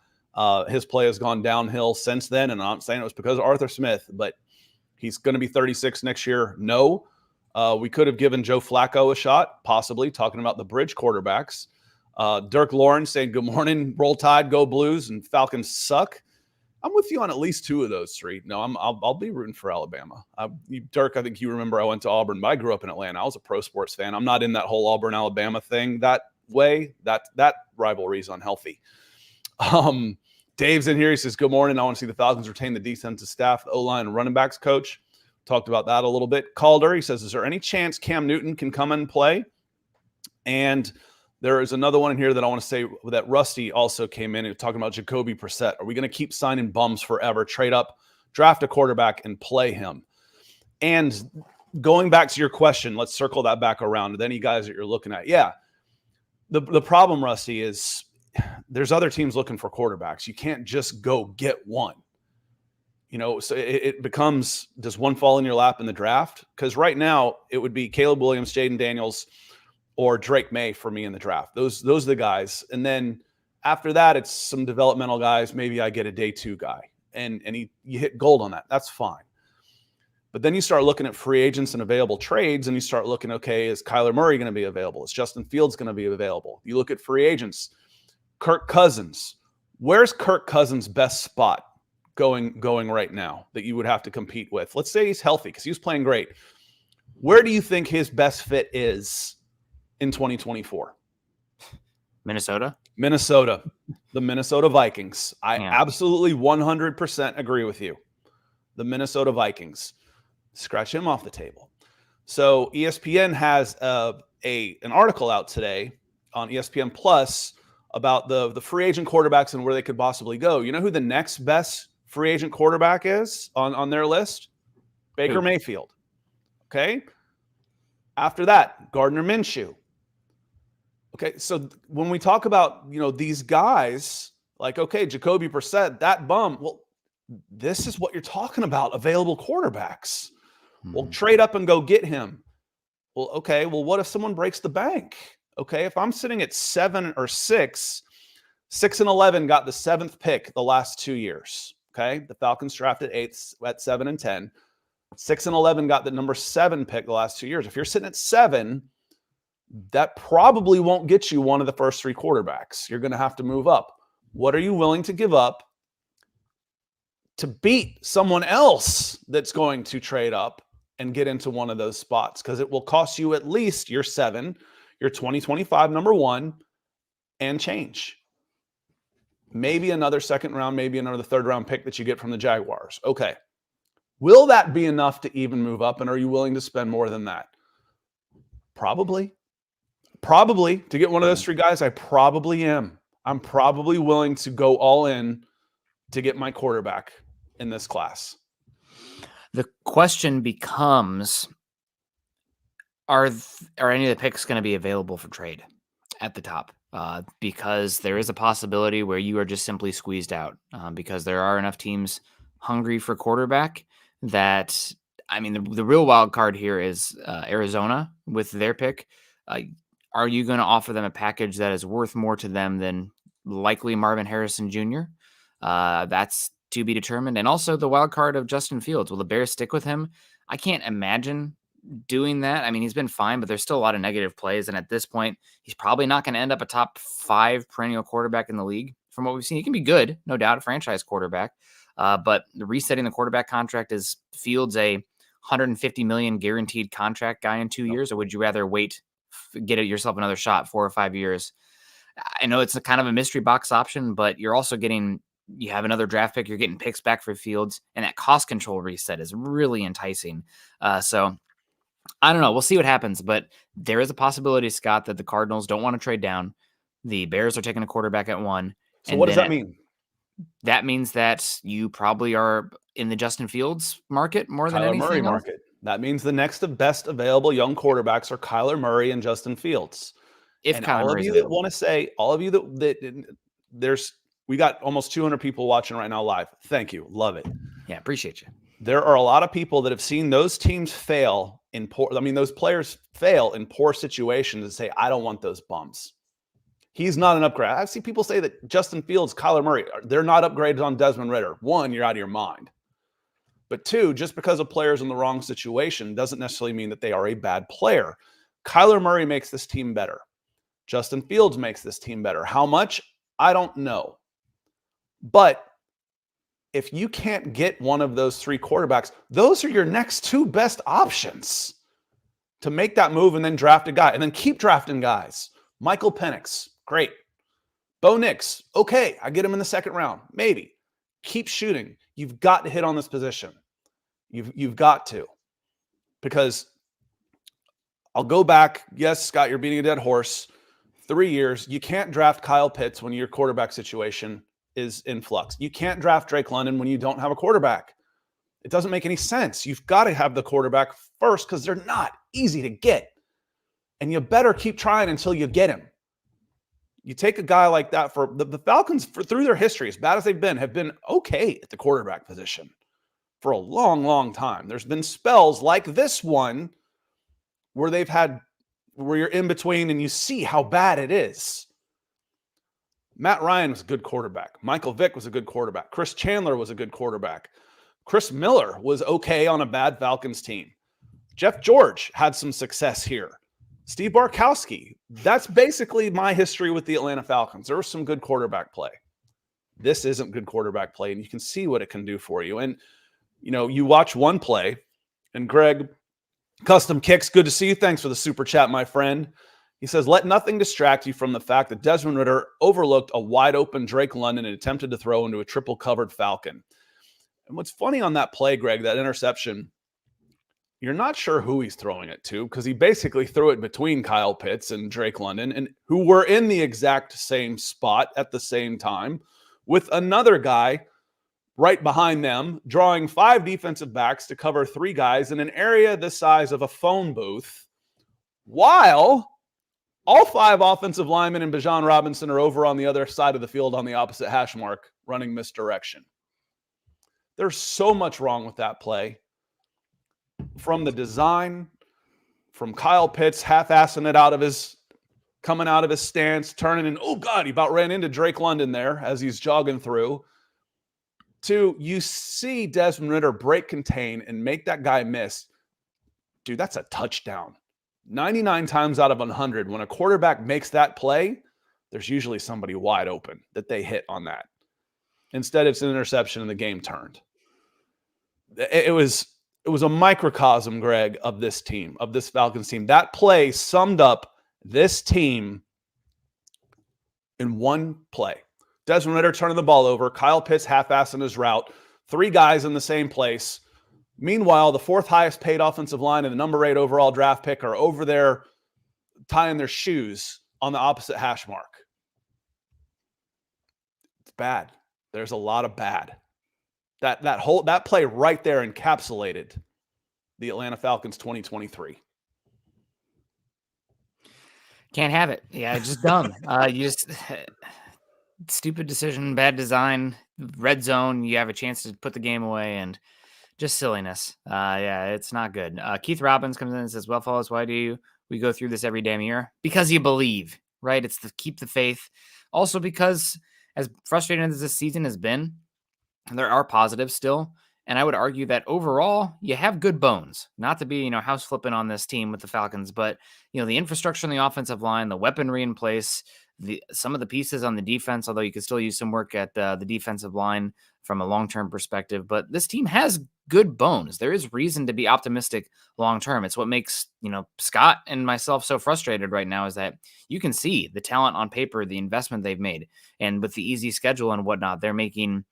His play has gone downhill since then, and I'm not saying it was because of Arthur Smith, but he's going to be 36 next year. No. We could have given Joe Flacco a shot, possibly, talking about the bridge quarterbacks. Dirk Lawrence saying, good morning, Roll Tide, go Blues, and Falcons suck. I'm with you on at least two of those three. No, I'll be rooting for Alabama. Dirk, I think you remember I went to Auburn, but I grew up in Atlanta. I was a pro sports fan. I'm not in that whole Auburn-Alabama thing that way. That rivalry is unhealthy. Dave's in here. He says, good morning. I want to see the Falcons retain the defensive staff, O-line, and running backs coach. Talked about that a little bit. Calder, he says, is there any chance Cam Newton can come and play? And there is another one in here that I want to say that Rusty also came in and talking about Jacoby Brissett. Are we going to keep signing bums forever, trade up, draft a quarterback, and play him? And going back to your question, let's circle that back around with any guys that you're looking at. Yeah, the problem, Rusty, is there's other teams looking for quarterbacks. You can't just go get one. So it becomes, does one fall in your lap in the draft? Because right now it would be Caleb Williams, Jaden Daniels, or Drake May for me in the draft. Those are the guys. And then after that, it's some developmental guys. Maybe I get a day two guy, and you hit gold on that. That's fine. But then you start looking at free agents and available trades, and you start looking, okay, is Kyler Murray going to be available? Is Justin Fields going to be available? You look at free agents, Kirk Cousins. Where's Kirk Cousins' best spot going right now that you would have to compete with? Let's say he's healthy because he was playing great. Where do you think his best fit is in 2024? Minnesota, the Minnesota Vikings. I absolutely 100% agree with you. The Minnesota Vikings. Scratch him off the table. So ESPN has an article out today on ESPN Plus about the free agent quarterbacks and where they could possibly go. You know who the next best free agent quarterback is on their list? Baker Mayfield. Okay. After that, Gardner Minshew. Okay. So when we talk about, these guys, like, okay, Jacoby Brissett, that bum, well, this is what you're talking about, available quarterbacks. Well, trade up and go get him. Well, okay. Well, what if someone breaks the bank? Okay. If I'm sitting at 7 or 6, 6 and 11 got the 7th pick the last 2 years. Okay. The Falcons drafted 8th at 7 and 10. 6 and 11 got the number 7 pick the last 2 years. If you're sitting at 7, that probably won't get you one of the first 3 quarterbacks. You're going to have to move up. What are you willing to give up to beat someone else that's going to trade up and get into one of those spots? Because it will cost you at least your 7, your 2025 number 1, and change. Maybe another 2nd round, maybe another 3rd round pick that you get from the Jaguars. Okay. Will that be enough to even move up? And are you willing to spend more than that? Probably. To get one of those 3 guys, I probably am. I'm probably willing to go all in to get my quarterback in this class. The question becomes, are any of the picks going to be available for trade at the top? Because there is a possibility where you are just simply squeezed out because there are enough teams hungry for quarterback that, I mean, the real wild card here is Arizona with their pick. Are you going to offer them a package that is worth more to them than likely Marvin Harrison Jr.? That's to be determined. And also the wild card of Justin Fields. Will the Bears stick with him? I can't imagine doing that. I mean, he's been fine, but there's still a lot of negative plays. And at this point, he's probably not going to end up a top 5 perennial quarterback in the league. From what we've seen, he can be good, no doubt, a franchise quarterback. But resetting the quarterback contract, is Fields a $150 million guaranteed contract guy in 2 years, or would you rather wait, get yourself another shot 4 or 5 years? I know it's a kind of a mystery box option, but you're also you have another draft pick, you're getting picks back for Fields, and that cost control reset is really enticing. So I don't know. We'll see what happens, but there is a possibility, Scott, that the Cardinals don't want to trade down. The Bears are taking a quarterback at 1. So what does that mean? That means that you probably are in the Justin Fields market more than Kyler anything Murray else. market. That means the next best available young quarterbacks are Kyler Murray and Justin Fields. If And Kyler all of Murray's you that available. want to say, all of you that we got almost 200 people watching right now live. Thank you. Love it. Yeah, appreciate you. There are a lot of people that have seen those teams fail in those players fail in poor situations and say, I don't want those bumps. He's not an upgrade. I've seen people say that Justin Fields, Kyler Murray, they're not upgrades on Desmond Ridder. 1, you're out of your mind. But 2, just because a player's in the wrong situation doesn't necessarily mean that they are a bad player. Kyler Murray makes this team better. Justin Fields makes this team better. How much? I don't know. But if you can't get one of those 3 quarterbacks, those are your next 2 best options to make that move and then draft a guy and then keep drafting guys. Michael Penix, great. Bo Nix, okay, I get him in the 2nd round, maybe. Keep shooting. You've got to hit on this position. You've got to. Because I'll go back. Yes, Scott, you're beating a dead horse. 3 years. You can't draft Kyle Pitts when your quarterback situation is in flux. You can't draft Drake London when you don't have a quarterback. It doesn't make any sense. You've got to have the quarterback first because they're not easy to get. And you better keep trying until you get him. You take a guy like that for the Falcons through their history, as bad as they've been, have been okay at the quarterback position for a long, long time. There's been spells like this one where you're in between and you see how bad it is. Matt Ryan was a good quarterback. Michael Vick was a good quarterback. Chris Chandler was a good quarterback. Chris Miller was okay on a bad Falcons team. Jeff George had some success here. Steve Barkowski. That's basically my history with the Atlanta Falcons. There was some good quarterback play. This isn't good quarterback play, and you can see what it can do for you. And, you watch one play, and Greg, Custom Kicks, good to see you. Thanks for the super chat, my friend. He says, let nothing distract you from the fact that Desmond Ridder overlooked a wide-open Drake London and attempted to throw into a triple-covered Falcon. And what's funny on that play, Greg, that interception, you're not sure who he's throwing it to because he basically threw it between Kyle Pitts and Drake London, and who were in the exact same spot at the same time with another guy right behind them, drawing 5 defensive backs to cover 3 guys in an area the size of a phone booth, while all 5 offensive linemen and Bijan Robinson are over on the other side of the field on the opposite hash mark running misdirection. There's so much wrong with that play. From the design, from Kyle Pitts half-assing it coming out of his stance, turning and, oh God, he about ran into Drake London there as he's jogging through. To you see Desmond Ridder break contain and make that guy miss. Dude, that's a touchdown. 99 times out of 100, when a quarterback makes that play, there's usually somebody wide open that they hit on that. Instead, it's an interception and the game turned. It was a microcosm, Greg, of this team, of this Falcons team. That play summed up this team in one play. Desmond Ridder turning the ball over, Kyle Pitts half-assing his route, 3 guys in the same place. Meanwhile, the 4th highest paid offensive line and the number 8 overall draft pick are over there tying their shoes on the opposite hash mark. It's bad. There's a lot of bad. That play right there encapsulated the Atlanta Falcons 2023. Can't have it. Yeah, just dumb. Stupid decision, bad design, red zone. You have a chance to put the game away, and just silliness. Yeah, it's not good. Keith Robbins comes in and says, well, fellas, why do we go through this every damn year? Because you believe, right? It's keep the faith. Also because as frustrating as this season has been, there are positives still. And I would argue that overall, you have good bones. Not to be, house flipping on this team with the Falcons, but, the infrastructure on the offensive line, the weaponry in place, some of the pieces on the defense, although you could still use some work at the defensive line from a long-term perspective. But this team has good bones. There is reason to be optimistic long-term. It's what makes, Scott and myself so frustrated right now is that you can see the talent on paper, the investment they've made. And with the easy schedule and whatnot, they're making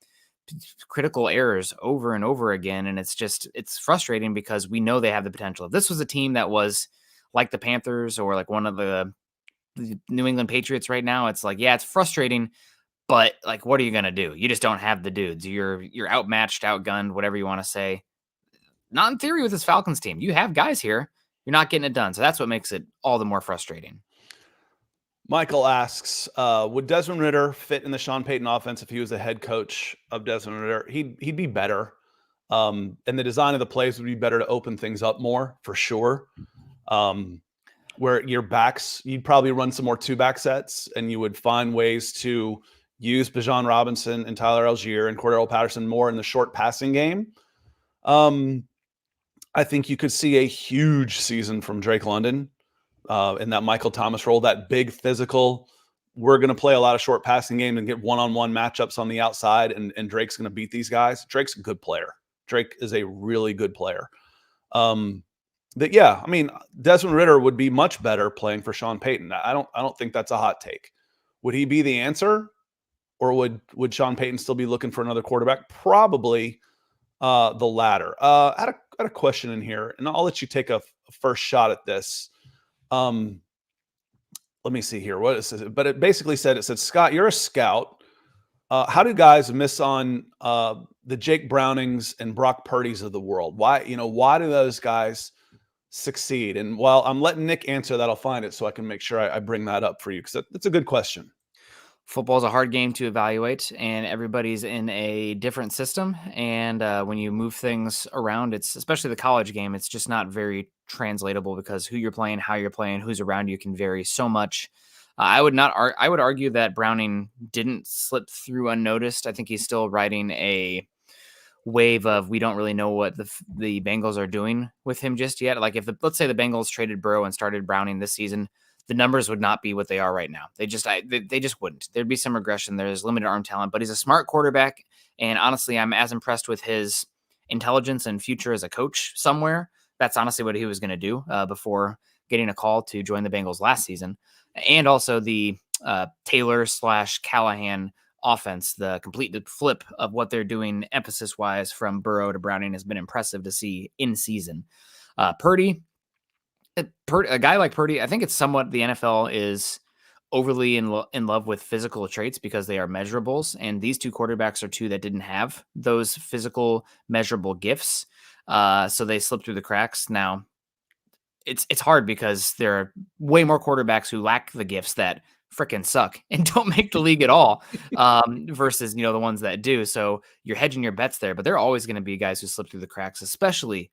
critical errors over and over again. And it's frustrating because we know they have the potential. If this was a team that was like the Panthers or like one of the the New England Patriots right now, it's like, yeah, it's frustrating, but like, what are you going to do? You just don't have the dudes. You're outmatched, outgunned, whatever you want to say. Not in theory with this Falcons team. You have guys here. You're not getting it done. So that's what makes it all the more frustrating. Michael asks, would Desmond Ridder fit in the Sean Payton offense if he was the head coach of Desmond Ridder? He'd be better. And the design of the plays would be better to open things up more, for sure. Where your backs, you'd probably run some more two-back sets, and you would find ways to use Bijan Robinson and Tyler Algier and Cordero Patterson more in the short passing game. I think you could see a huge season from Drake London in that Michael Thomas role, that big physical. We're going to play a lot of short passing game and get one-on-one matchups on the outside, and Drake's going to beat these guys. Drake's a good player. Drake is a really good player. Yeah, I mean, Desmond Ridder would be much better playing for Sean Payton. I don't think that's a hot take. Would he be the answer, or would Sean Payton still be looking for another quarterback? Probably the latter. I had a question in here, and I'll let you take a first shot at this. Let me see here. What is this? But it basically said, Scott, you're a scout. How do guys miss on the Jake Brownings and Brock Purdy's of the world? Why do those guys succeed? And while I'm letting Nick answer that, I'll find it so I can make sure I bring that up for you, because that's a good question. Football is a hard game to evaluate, and everybody's in a different system. And when you move things around, it's especially the college game, it's just not very translatable, because who you're playing, how you're playing, who's around you can vary so much. I would argue that Browning didn't slip through unnoticed. I think he's still riding a wave of, we don't really know what the Bengals are doing with him just yet. Like let's say the Bengals traded Burrow and started Browning this season, the numbers would not be what they are right now. They just wouldn't. There'd be some regression. There's limited arm talent, but he's a smart quarterback. And honestly, I'm as impressed with his intelligence and future as a coach somewhere. That's honestly what he was going to do before getting a call to join the Bengals last season. And also the Taylor/Callahan offense, the complete flip of what they're doing emphasis wise from Burrow to Browning has been impressive to see in season. Purdy, a guy like Purdy, I think it's somewhat the NFL is overly in love with physical traits because they are measurables. And these two quarterbacks are two that didn't have those physical measurable gifts. So they slipped through the cracks. Now it's hard because there are way more quarterbacks who lack the gifts that freaking suck and don't make the league at all versus, the ones that do. So you're hedging your bets there, but there are always going to be guys who slip through the cracks, especially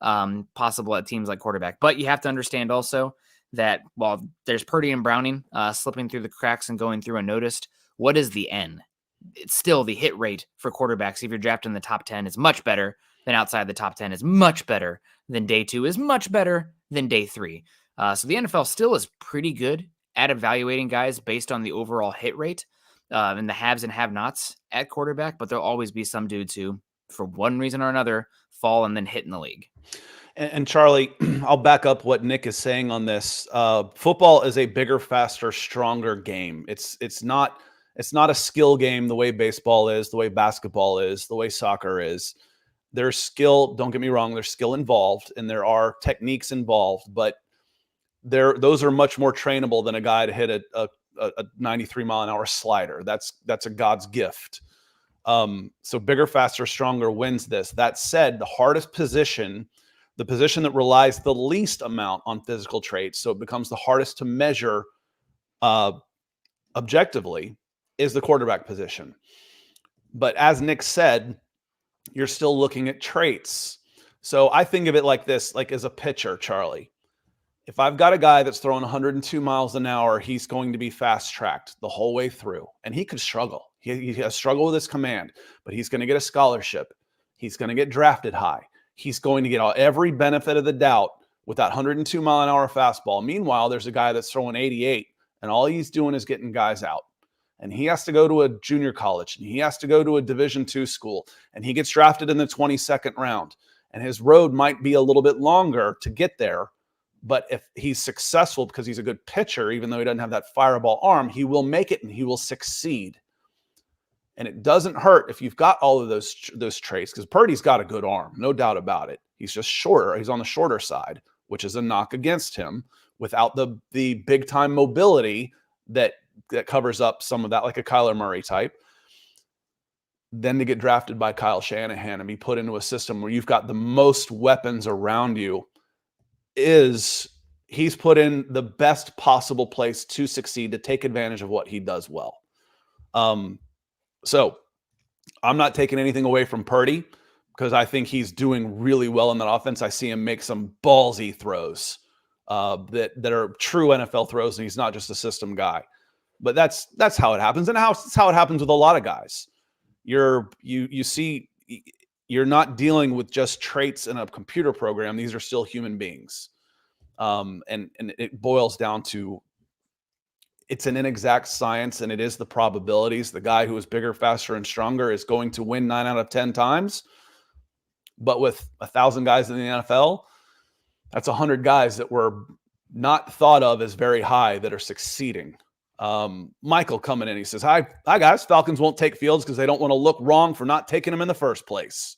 possible at teams like quarterback. But you have to understand also that while there's Purdy and Browning slipping through the cracks and going through unnoticed, what is the N? It's still the hit rate for quarterbacks. If you're drafted in the top 10 is much better than outside the top 10 is much better than day 2 is much better than day 3. So the NFL still is pretty good at evaluating guys based on the overall hit rate and the haves and have-nots at quarterback, but there'll always be some dudes who, for one reason or another, fall and then hit in the league. And Charlie, I'll back up what Nick is saying on this. Football is a bigger, faster, stronger game. It's not a skill game the way baseball is, the way basketball is, the way soccer is. There's skill, don't get me wrong, there's skill involved and there are techniques involved, but those are much more trainable than a guy to hit a 93 mile an hour slider. That's a God's gift. So bigger, faster, stronger wins this. That said, the hardest position, the position that relies the least amount on physical traits, so it becomes the hardest to measure objectively, is the quarterback position. But as Nick said, you're still looking at traits. So I think of it like this, like as a pitcher, Charlie. If I've got a guy that's throwing 102 miles an hour, he's going to be fast-tracked the whole way through. And he could struggle. He has struggle with his command, but he's going to get a scholarship. He's going to get drafted high. He's going to get every benefit of the doubt with that 102 mile an hour fastball. Meanwhile, there's a guy that's throwing 88, and all he's doing is getting guys out. And he has to go to a junior college, and he has to go to a Division II school, and he gets drafted in the 22nd round. And his road might be a little bit longer to get there, but if he's successful because he's a good pitcher, even though he doesn't have that fireball arm, he will make it and he will succeed. And it doesn't hurt if you've got all of those traits, because Purdy's got a good arm, no doubt about it. He's just shorter. He's on the shorter side, which is a knock against him, without the big time mobility that covers up some of that, like a Kyler Murray type. Then to get drafted by Kyle Shanahan and be put into a system where you've got the most weapons around you, he's put in the best possible place to succeed, to take advantage of what he does well. So I'm not taking anything away from Purdy, because I think he's doing really well in that offense. I see him make some ballsy throws that are true NFL throws, and he's not just a system guy. But that's how it happens, and that's how it happens with a lot of guys. You see, you're not dealing with just traits in a computer program. These are still human beings, and it boils down to, it's an inexact science, and it is the probabilities. The guy who is bigger, faster, and stronger is going to win 9 out of 10 times. But with 1,000 guys in the NFL, that's 100 guys that were not thought of as very high that are succeeding. Michael coming in, he says, hi guys, Falcons won't take Fields because they don't want to look wrong for not taking him in the first place.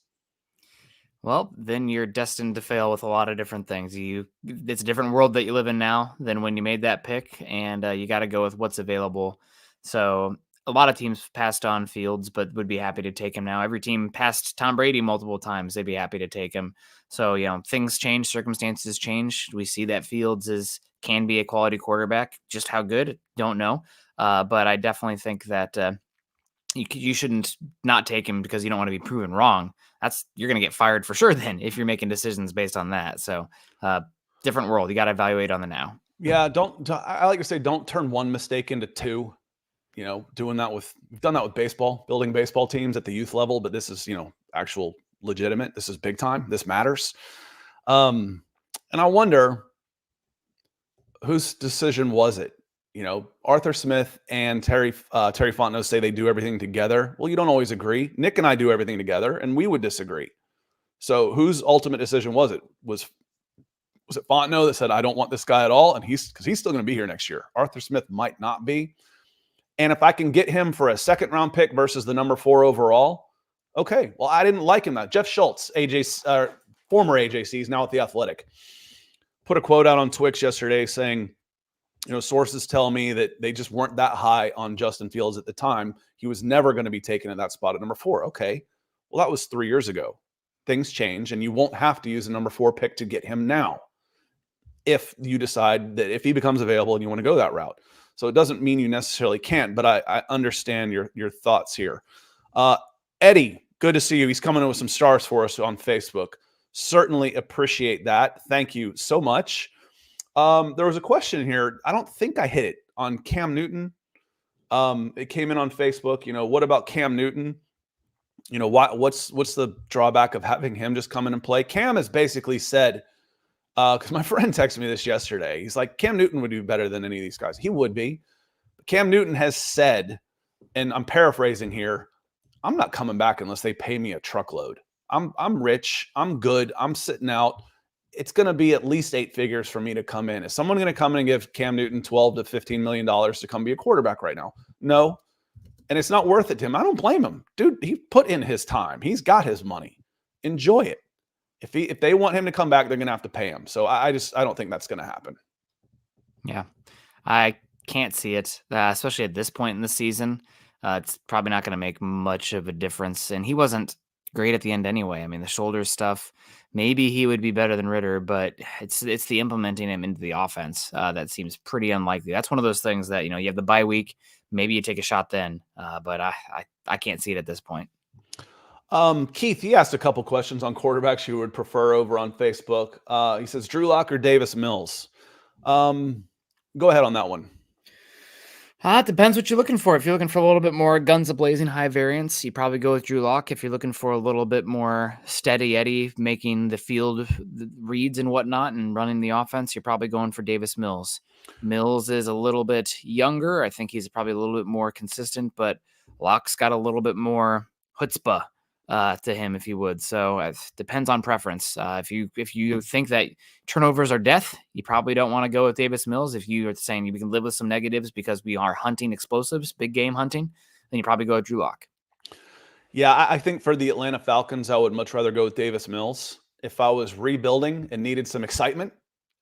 Well, then you're destined to fail with a lot of different things. It's a different world that you live in now than when you made that pick, and you got to go with what's available. So a lot of teams passed on Fields, but would be happy to take him now. Every team passed Tom Brady multiple times. They'd be happy to take him. So, things change, circumstances change. We see that Fields can be a quality quarterback. Just how good, don't know. But I definitely think that you shouldn't not take him because you don't want to be proven wrong. You're going to get fired for sure then if you're making decisions based on that. So different world. You got to evaluate on the now. Yeah, I like to say, don't turn one mistake into two. We've done that with baseball, building baseball teams at the youth level, but this is, actual legitimate. This is big time. This matters. And I wonder, whose decision was it? Arthur Smith and Terry Fontenot say they do everything together. Well, you don't always agree. Nick and I do everything together, and we would disagree. So whose ultimate decision was it? Was it Fontenot that said, I don't want this guy at all? And because he's still going to be here next year. Arthur Smith might not be. And if I can get him for a second round pick versus the number 4 overall, okay. Well, I didn't like him that. Jeff Schultz, former AJC, is now at the Athletic, put a quote out on Twix yesterday saying, sources tell me that they just weren't that high on Justin Fields at the time. He was never going to be taken at that spot at number 4. Okay. Well, that was 3 years ago. Things change, and you won't have to use a number 4 pick to get him now, if you decide that if he becomes available and you want to go that route. So it doesn't mean you necessarily can't, but I understand your thoughts here. Eddie, good to see you. He's coming in with some stars for us on Facebook. Certainly appreciate that. Thank you so much. There was a question here. I don't think I hit it on Cam Newton. It came in on Facebook. What about Cam Newton? What's the drawback of having him just come in and play? Cam has basically said, because my friend texted me this yesterday. He's like, Cam Newton would be better than any of these guys. He would be. But Cam Newton has said, and I'm paraphrasing here, I'm not coming back unless they pay me a truckload. I'm rich. I'm good. I'm sitting out. It's going to be at least 8 figures for me to come in. Is someone going to come in and give Cam Newton $12 to $15 million to come be a quarterback right now? No. And it's not worth it to him. I don't blame him. Dude, he put in his time. He's got his money. Enjoy it. If they want him to come back, they're going to have to pay him. So I don't think that's going to happen. Yeah, I can't see it, especially at this point in the season. It's probably not going to make much of a difference. And he wasn't great at the end anyway. I mean, the shoulder stuff, maybe he would be better than Ritter, but it's the implementing him into the offense that seems pretty unlikely. That's one of those things that, you have the bye week, maybe you take a shot then, but I can't see it at this point. Keith, he asked a couple questions on quarterbacks you would prefer over on Facebook. He says, Drew Lock or Davis Mills? Go ahead on that one. It depends what you're looking for. If you're looking for a little bit more guns a-blazing high variance, you probably go with Drew Lock. If you're looking for a little bit more steady Eddie, making the field reads and whatnot and running the offense, you're probably going for Davis Mills. Mills is a little bit younger. I think he's probably a little bit more consistent, but Lock's got a little bit more chutzpah to him, if you would. So it depends on preference. If you think that turnovers are death, you probably don't want to go with Davis Mills. If you are saying we can live with some negatives because we are hunting explosives, big game hunting, then you probably go with Drew Lock. Yeah, I think for the Atlanta Falcons, I would much rather go with Davis Mills. If I was rebuilding and needed some excitement,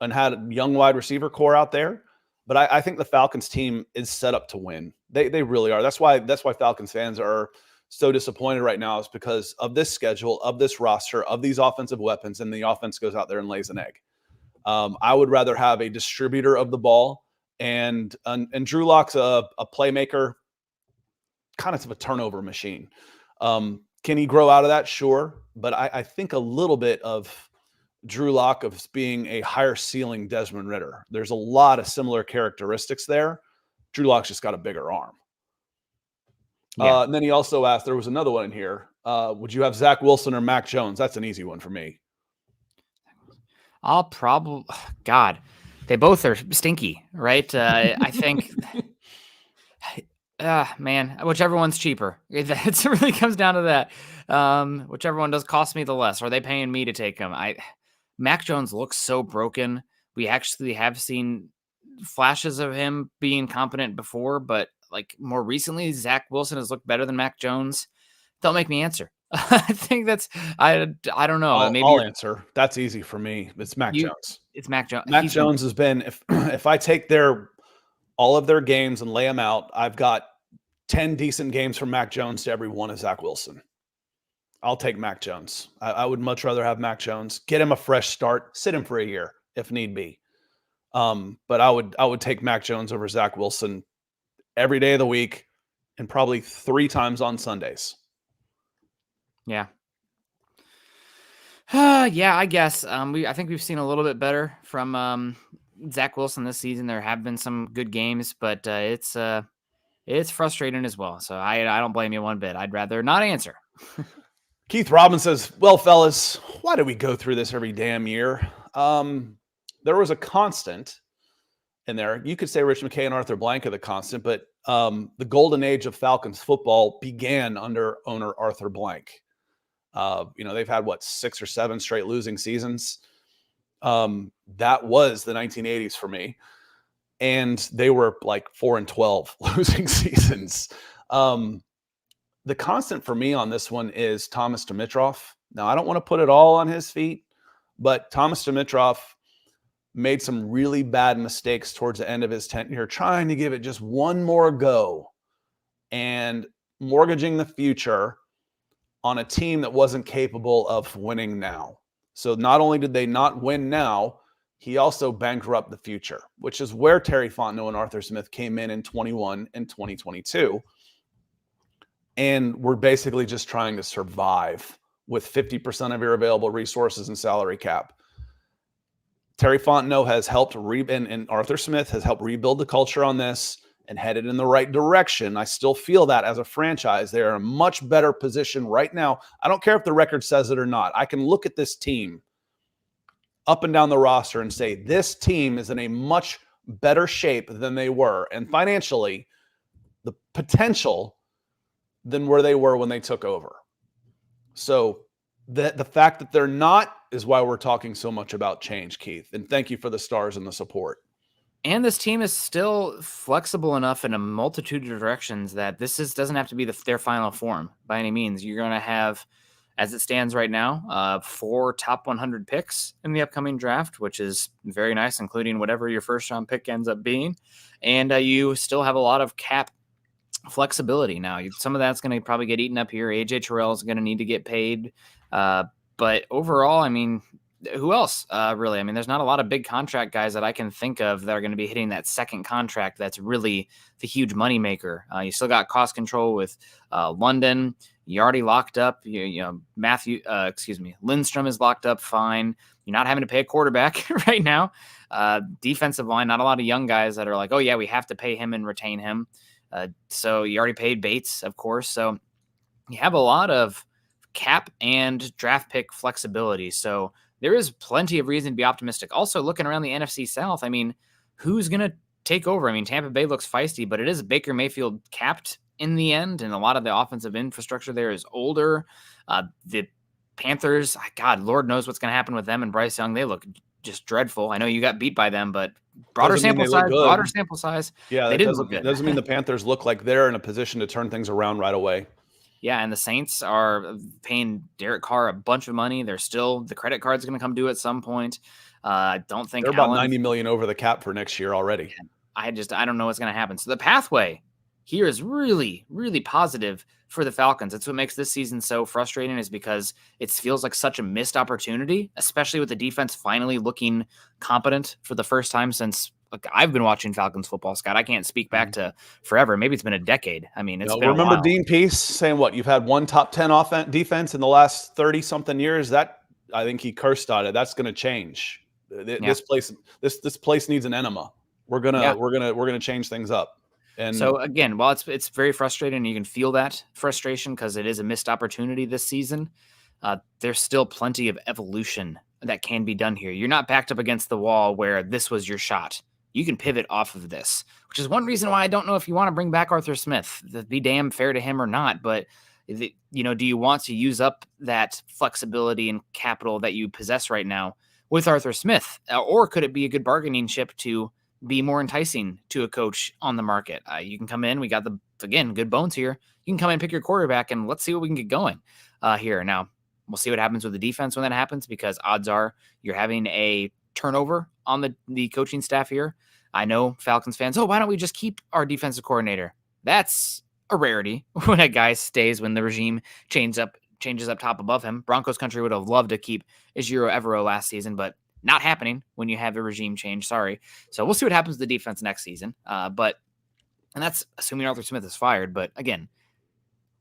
and had a young wide receiver core out there. But I think the Falcons team is set up to win. They really are. That's why Falcons fans are so disappointed right now, is because of this schedule, of this roster, of these offensive weapons, and the offense goes out there and lays an egg. I would rather have a distributor of the ball, and Drew Lock's a playmaker, kind of a turnover machine. Can he grow out of that? Sure. But I think a little bit of Drew Lock of being a higher ceiling Desmond Ridder. There's a lot of similar characteristics there. Drew Lock's just got a bigger arm. Yeah. And then he also asked, there was another one in here. Would you have Zach Wilson or Mac Jones? That's an easy one for me. I'll probably, God, they both are stinky, right? I think, man, whichever one's cheaper. It really comes down to that. Whichever one does cost me the less. Are they paying me to take them? Mac Jones looks so broken. We actually have seen flashes of him being competent before, but like more recently, Zach Wilson has looked better than Mac Jones. Don't make me answer. I think that's, I don't know. I'll answer. That's easy for me. It's Mac Jones. It's Mac Jones. Mac Jones has been, if I take all of their games and lay them out, I've got 10 decent games from Mac Jones to every one of Zach Wilson. I'll take Mac Jones. I would much rather have Mac Jones. Get him a fresh start. Sit him for a year if need be. But I would take Mac Jones over Zach Wilson every day of the week and probably 3 times on Sundays. Yeah. Yeah, I guess. I think we've seen a little bit better from Zach Wilson this season. There have been some good games, but it's frustrating as well. So I don't blame you one bit. I'd rather not answer. Keith Robbins says, well, fellas, why do we go through this every damn year? There was a constant in there. You could say Rich McKay and Arthur Blank are the constant, but the golden age of Falcons football began under owner Arthur Blank. They've had 6 or 7 straight losing seasons. That was the 1980s for me. And they were like 4-12 losing seasons. The constant for me on this one is Thomas Dimitroff. Now, I don't want to put it all on his feet, but Thomas Dimitroff made some really bad mistakes towards the end of his tenure, trying to give it just one more go and mortgaging the future on a team that wasn't capable of winning now. So not only did they not win now, he also bankrupt the future, which is where Terry Fontenot and Arthur Smith came in 21 and 2022. And we're basically just trying to survive with 50% of your available resources and salary cap. Terry Fontenot has helped and Arthur Smith has helped rebuild the culture on this and headed in the right direction. I still feel that as a franchise, they're in a much better position right now. I don't care if the record says it or not. I can look at this team up and down the roster and say, this team is in a much better shape than they were. And financially, the potential than where they were when they took over. So the fact that they're not is why we're talking so much about change, Keith. And thank you for the stars and the support. And this team is still flexible enough in a multitude of directions that doesn't have to be their final form by any means. You're going to have, as it stands right now, 4 top 100 picks in the upcoming draft, which is very nice, including whatever your first round pick ends up being. And you still have a lot of cap flexibility. Now, some of that's going to probably get eaten up here. AJ Terrell is going to need to get paid. But overall, I mean, who else really? I mean, there's not a lot of big contract guys that I can think of that are going to be hitting that second contract. That's really the huge moneymaker. You still got cost control with London. You already locked up. Lindstrom is locked up fine. You're not having to pay a quarterback right now. Defensive line, not a lot of young guys that are like, oh yeah, we have to pay him and retain him. So you already paid Bates, of course. So you have a lot of cap and draft pick flexibility. So there is plenty of reason to be optimistic. Also, looking around the NFC South, I mean, who's going to take over? I mean, Tampa Bay looks feisty, but it is Baker Mayfield capped in the end, and a lot of the offensive infrastructure there is older. The Panthers, God, Lord knows what's going to happen with them and Bryce Young. They look just dreadful. I know you got beat by them, but broader sample size. Yeah, that doesn't mean the Panthers look like they're in a position to turn things around right away. Yeah, and the Saints are paying Derek Carr a bunch of money. The credit card's going to come due at some point. I don't think They're about Allen. $90 million over the cap for next year already. I don't know what's going to happen. So the pathway here is really, really positive for the Falcons. That's what makes this season so frustrating, is because it feels like such a missed opportunity, especially with the defense finally looking competent for the first time since I've been watching Falcons football, Scott. I can't speak back to forever. Maybe it's been a decade. I mean, it's been remember a while. Dean Pease saying what? You've had one top 10 defense in the last 30-something years. That, I think he cursed on it. That's going to change. This place needs an enema. We're gonna change things up. And so again, while it's very frustrating, and you can feel that frustration because it is a missed opportunity this season, there's still plenty of evolution that can be done here. You're not backed up against the wall where this was your shot. You can pivot off of this, which is one reason why I don't know if you want to bring back Arthur Smith. That'd be damn fair to him or not, but do you want to use up that flexibility and capital that you possess right now with Arthur Smith, or could it be a good bargaining chip to be more enticing to a coach on the market? You can come in. We got good bones here. You can come in and pick your quarterback, and let's see what we can get going here. Now, we'll see what happens with the defense when that happens, because odds are you're having a turnover on the coaching staff here. I know Falcons fans, why don't we just keep our defensive coordinator? That's a rarity when a guy stays when the regime changes up top above him. Broncos country would have loved to keep Ejiro Evero last season, but not happening when you have a regime change. Sorry. So we'll see what happens to the defense next season. And that's assuming Arthur Smith is fired. But again,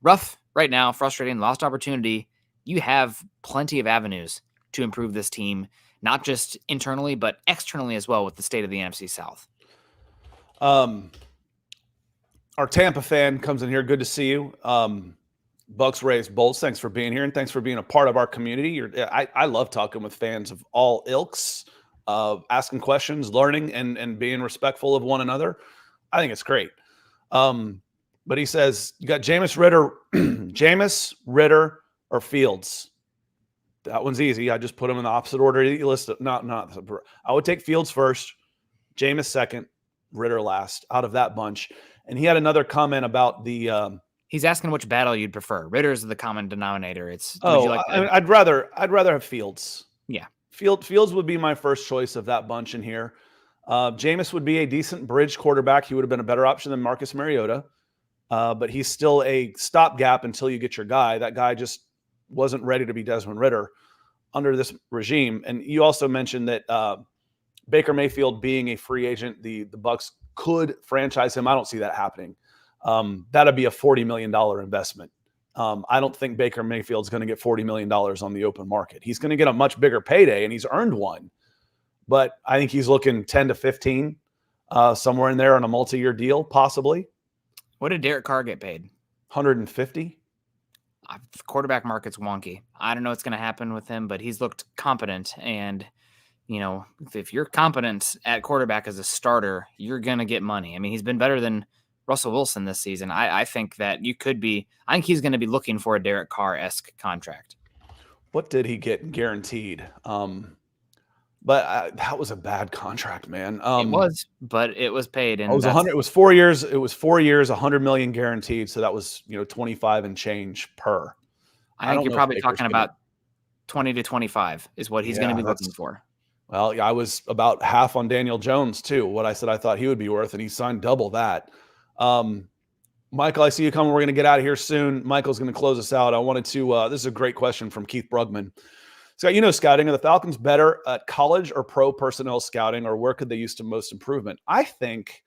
rough right now, frustrating, lost opportunity. You have plenty of avenues to improve this team, not just internally, but externally as well with the state of the NFC South. Our Tampa fan comes in here. Good to see you. Bucks, Rays, Bolts, thanks for being here, and thanks for being a part of our community. I love talking with fans of all ilks, asking questions, learning, and being respectful of one another. I think it's great. But he says, you got Jameis Ridder, or Fields. That one's easy. I just put them in the opposite order you listed. I would take Fields first, Jameis second, Ridder last out of that bunch. And he had another comment about the he's asking which battle you'd prefer. Ritter's the common denominator. I'd rather have Fields. Yeah. Fields would be my first choice of that bunch in here. Jameis would be a decent bridge quarterback. He would have been a better option than Marcus Mariota. But he's still a stopgap until you get your guy. That guy just wasn't ready to be Desmond Ridder under this regime. And you also mentioned that Baker Mayfield being a free agent, the Bucs could franchise him. I don't see that happening. That'd be a $40 million investment. I don't think Baker Mayfield's going to get $40 million on the open market. He's going to get a much bigger payday, and he's earned one. But I think he's looking 10 to 15, somewhere in there on a multi-year deal, possibly. What did Derek Carr get paid? 150. The quarterback market's wonky. I don't know what's going to happen with him, but he's looked competent. And, if you're competent at quarterback as a starter, you're going to get money. I mean, he's been better than Russell Wilson this season. I think that I think he's going to be looking for a Derek Carr-esque contract. What did he get guaranteed? But that was a bad contract, man. It was, but it was paid. And it was 4 years. It was 4 years, $100 million guaranteed. So that was 25 and change per. I think you're probably talking about 20 to 25 is what he's going to be looking for. Well, yeah, I was about half on Daniel Jones too. What I said I thought he would be worth, and he signed double that. Michael, I see you coming. We're going to get out of here soon. Michael's going to close us out. I wanted to. This is a great question from Keith Brugman. Scott, scouting. Are the Falcons better at college or pro personnel scouting, or where could they use the most improvement? I think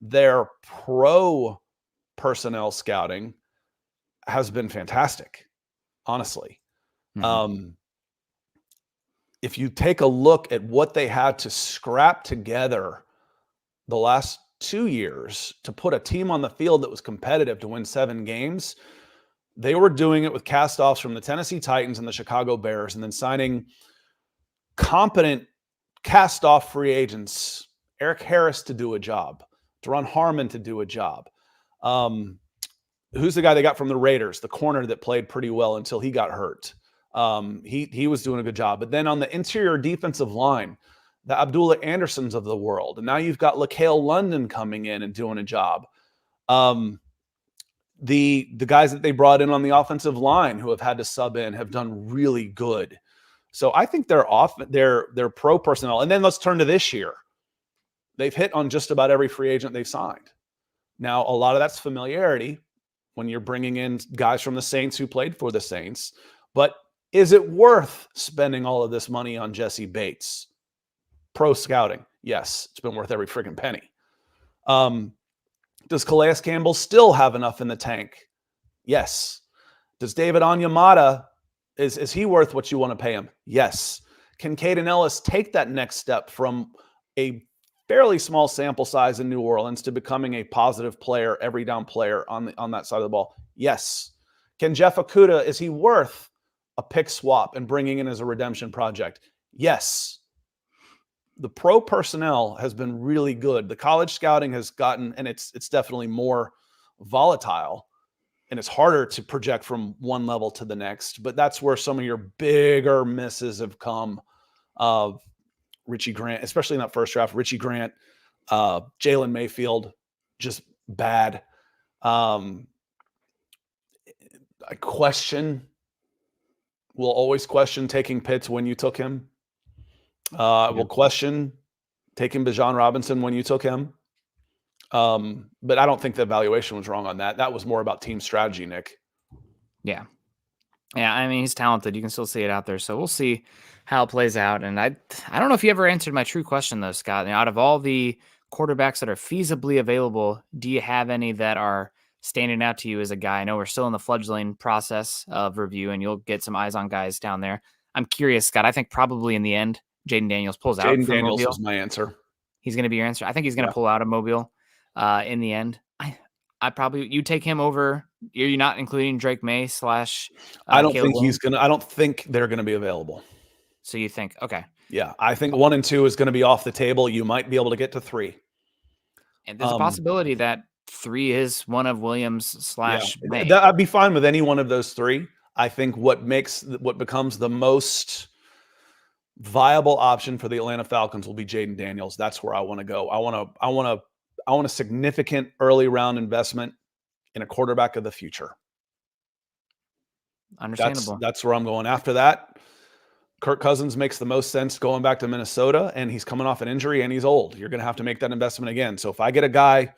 their pro personnel scouting has been fantastic, honestly. Mm-hmm. If you take a look at what they had to scrap together the last 2 years to put a team on the field that was competitive to win 7 games, they were doing it with cast-offs from the Tennessee Titans and the Chicago Bears, and then signing competent cast-off free agents, Eric Harris to do a job, Daron Harmon to do a job. Who's the guy they got from the Raiders, the corner that played pretty well until he got hurt? He was doing a good job. But then on the interior defensive line, the Abdullah Andersons of the world, and now you've got LaCale London coming in and doing a job. The guys that they brought in on the offensive line who have had to sub in have done really good. So I think they're pro personnel. And then let's turn to this year. They've hit on just about every free agent they've signed. Now, a lot of that's familiarity when you're bringing in guys from the Saints who played for the Saints. But is it worth spending all of this money on Jesse Bates? Pro scouting. Yes, it's been worth every friggin' penny. Does Calais Campbell still have enough in the tank? Yes. Does David Onyemata, is he worth what you want to pay him? Yes. Can Caden Ellis take that next step from a fairly small sample size in New Orleans to becoming a positive player, every down player on that side of the ball? Yes. Can Jeff Okudah, is he worth a pick swap and bringing in as a redemption project? Yes. The pro personnel has been really good. The college scouting has gotten, and it's definitely more volatile, and it's harder to project from one level to the next. But that's where some of your bigger misses have come. Richie Grant, especially in that first draft, Richie Grant, Jalen Mayfield, just bad. I will always question taking Pitts when you took him. I will question taking Bijan Robinson when you took him. But I don't think the evaluation was wrong on that. That was more about team strategy, Nick. Yeah. Yeah, I mean, he's talented. You can still see it out there. So we'll see how it plays out. And I don't know if you ever answered my true question, though, Scott. Out of all the quarterbacks that are feasibly available, do you have any that are standing out to you as a guy? I know we're still in the fledgling process of review, and you'll get some eyes on guys down there. I'm curious, Scott. I think probably in the end, Jaden Daniels pulls out. Jaden Daniels is my answer. He's going to be your answer. I think he's going to pull out of Mobile in the end. You take him over. You're not including Drake May / I don't think he's going to. I don't think they're going to be available. So you think, okay. Yeah, I think 1 and 2 is going to be off the table. You might be able to get to 3. And there's a possibility that 3 is one of Williams / May. I'd be fine with any one of those 3. I think what becomes the most viable option for the Atlanta Falcons will be Jaden Daniels. That's where I want to go. I want a significant early round investment in a quarterback of the future. Understandable. That's where I'm going. After that, Kirk Cousins makes the most sense going back to Minnesota, and he's coming off an injury and he's old. You're going to have to make that investment again. So if I get a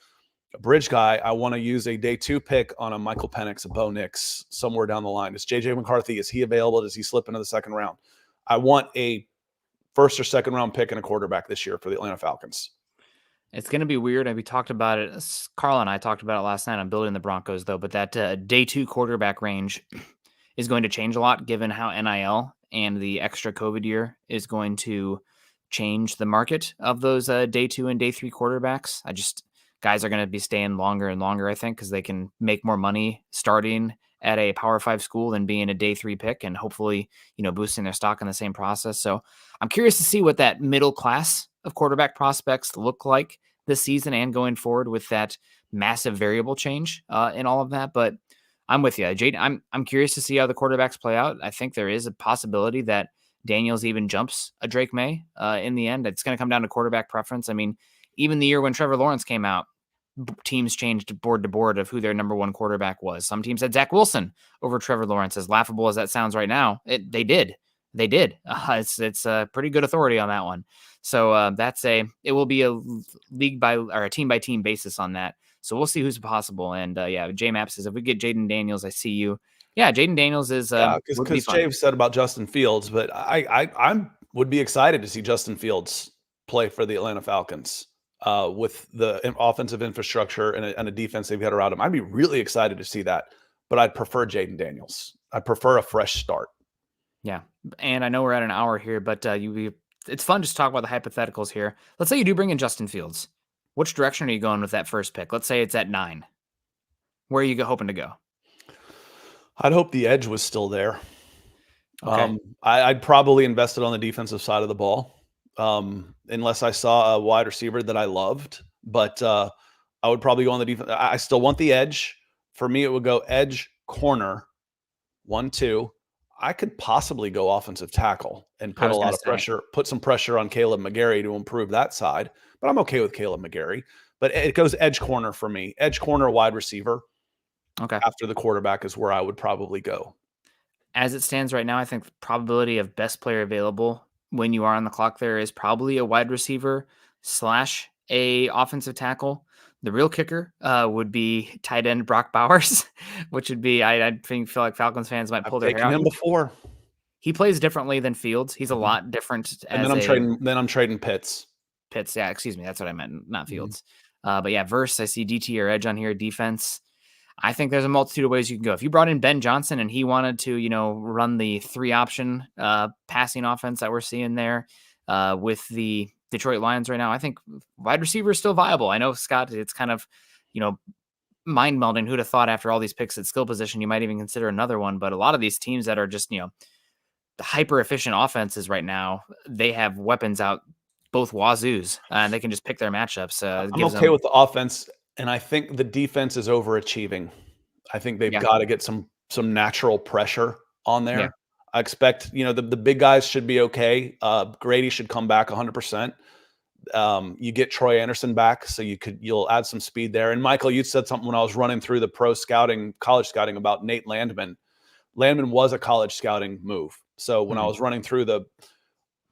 bridge guy, I want to use a day 2 pick on a Michael Penix, a Bo Nix, somewhere down the line. Is JJ McCarthy, is he available? Does he slip into the second round? I want a first or second round pick and a quarterback this year for the Atlanta Falcons. It's going to be weird. And we talked about it. Carl and I talked about it last night on Building the Broncos, though. But that day 2 quarterback range is going to change a lot given how NIL and the extra COVID year is going to change the market of those day 2 and day 3 quarterbacks. Guys are going to be staying longer and longer, I think, because they can make more money starting at a Power 5 school than being a day 3 pick and hopefully, boosting their stock in the same process. So I'm curious to see what that middle class of quarterback prospects look like this season and going forward with that massive variable change in all of that. But I'm with you, Jaden. I'm curious to see how the quarterbacks play out. I think there is a possibility that Daniels even jumps a Drake May in the end. It's going to come down to quarterback preference. I mean, even the year when Trevor Lawrence came out, teams changed board to board of who their number 1 quarterback was. Some teams had Zach Wilson over Trevor Lawrence. As laughable as that sounds right now, they did. It's a pretty good authority on that one. So it will be a league by or a team by team basis on that. So we'll see who's possible. And J Map says if we get Jaden Daniels, I see you. Yeah, Jaden Daniels is because Jay said about Justin Fields, but I would be excited to see Justin Fields play for the Atlanta Falcons. With the offensive infrastructure and a defense they've got around him. I'd be really excited to see that, but I'd prefer Jaden Daniels. I'd prefer a fresh start. Yeah, and I know we're at an hour here, but it's fun just to talk about the hypotheticals here. Let's say you do bring in Justin Fields. Which direction are you going with that first pick? Let's say it's at 9. Where are you hoping to go? I'd hope the edge was still there. Okay. I'd probably invested on the defensive side of the ball. Unless I saw a wide receiver that I loved, but I would probably go on the defense. I still want the edge. For me, it would go edge, corner, 1, 2. I could possibly go offensive tackle and put a lot of pressure, put some pressure on Caleb McGarry to improve that side. But I'm okay with Caleb McGarry. But it goes edge corner for me. Edge corner, wide receiver. Okay. After the quarterback is where I would probably go. as it stands right now, I think the probability of best player available when you are on the clock there is probably a wide receiver / a offensive tackle. The real kicker would be tight end Brock Bowers, which would be, I feel like Falcons fans might pull I've their hair taken out. him before. He plays differently than Fields. He's a Mhm. lot different And as then I'm trading Pitts. Pitts. Yeah, excuse me. That's what I meant, not Mhm. Fields. But yeah, verse, I see DT or edge on here, defense. I think there's a multitude of ways you can go. If you brought in Ben Johnson and he wanted to, run the 3-option passing offense that we're seeing there with the Detroit Lions right now, I think wide receiver is still viable. I know, Scott, it's kind of, mind melding. Who'd have thought after all these picks at skill position, you might even consider another one. But a lot of these teams that are just, the hyper efficient offenses right now, they have weapons out both wazoos and they can just pick their matchups. I'm okay with the offense, and I think the defense is overachieving. I think they've got to get some natural pressure on there. Yeah. I expect, the big guys should be okay. Grady should come back 100%. You get Troy Anderson back, so you'll add some speed there. And Michael, you said something when I was running through the college scouting about Nate Landman. Landman was a college scouting move. So when I was running through the